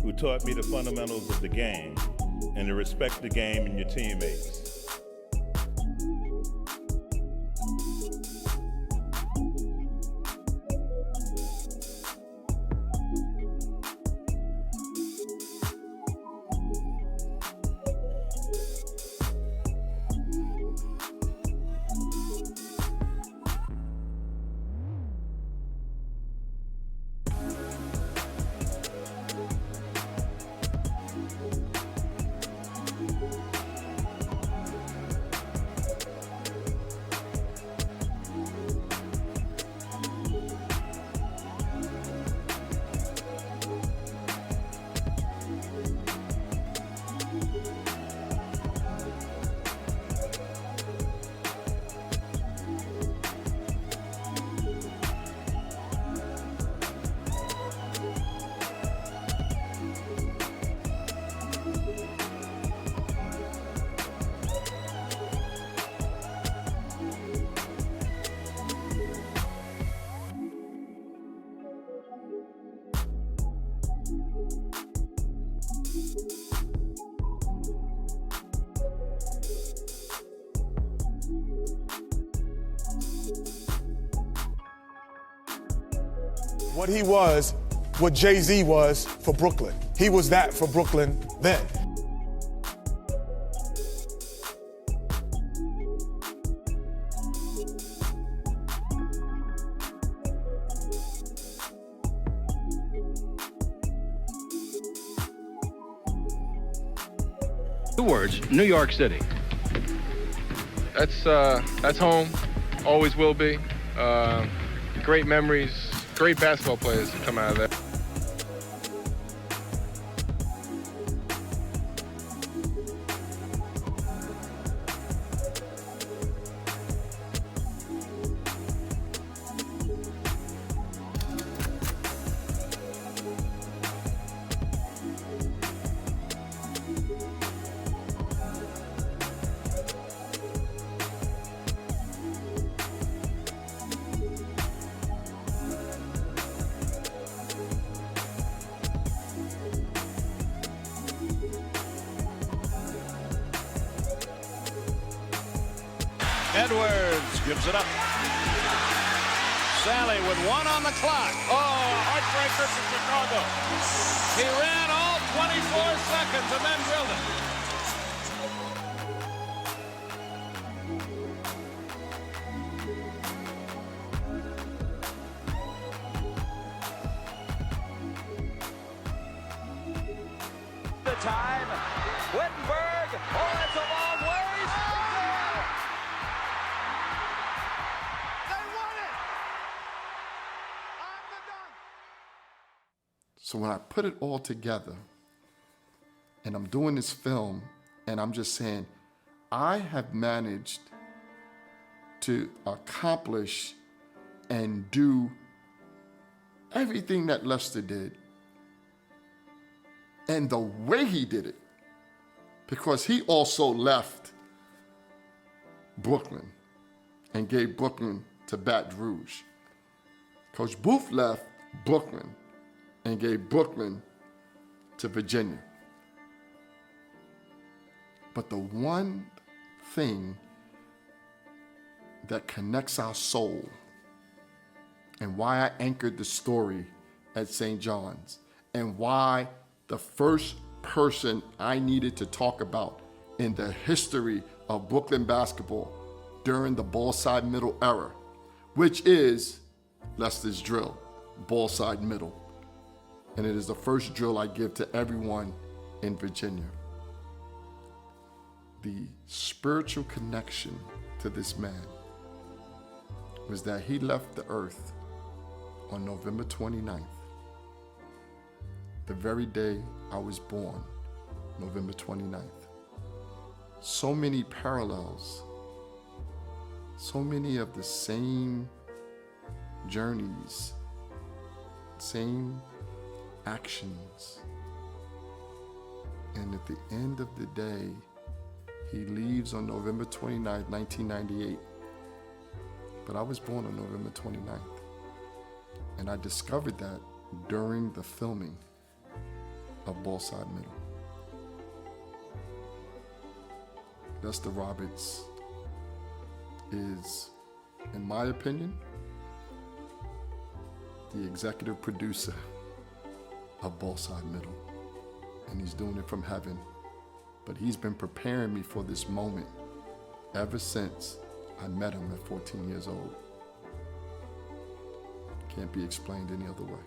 who taught me the fundamentals of the game and to respect the game and your teammates. What he was, what Jay-Z was for Brooklyn. He was that for Brooklyn then. Two words, New York City. That's home, always will be. Great memories, great basketball players that come out of there. Edwards gives it up. Sally with one on the clock. Oh, heartbreaker for Chicago. He ran all 24 seconds and then drilled it. The time. Wittenberg. Oh, that's a long ways. So when I put it all together and I'm doing this film and I'm just saying, I have managed to accomplish and do everything that Lester did and the way he did it, because he also left Brooklyn and gave Brooklyn to Baton Rouge. Coach Booth left Brooklyn and gave Brooklyn to Virginia. But the one thing that connects our soul and why I anchored the story at St. John's and why the first person I needed to talk about in the history of Brooklyn basketball during the ball side middle era, which is Lester's drill, ball side middle. And it is the first drill I give to everyone in Virginia. The spiritual connection to this man was that he left the earth on November 29th, the very day I was born, November 29th. So many parallels, so many of the same journeys, same actions. And at the end of the day, he leaves on November 29th, 1998. But I was born on November 29th. And I discovered that during the filming of Ballside Middle. Lester Roberts is, in my opinion, the executive producer of Ballside Middle. And he's doing it from heaven. But he's been preparing me for this moment ever since I met him at 14 years old. Can't be explained any other way.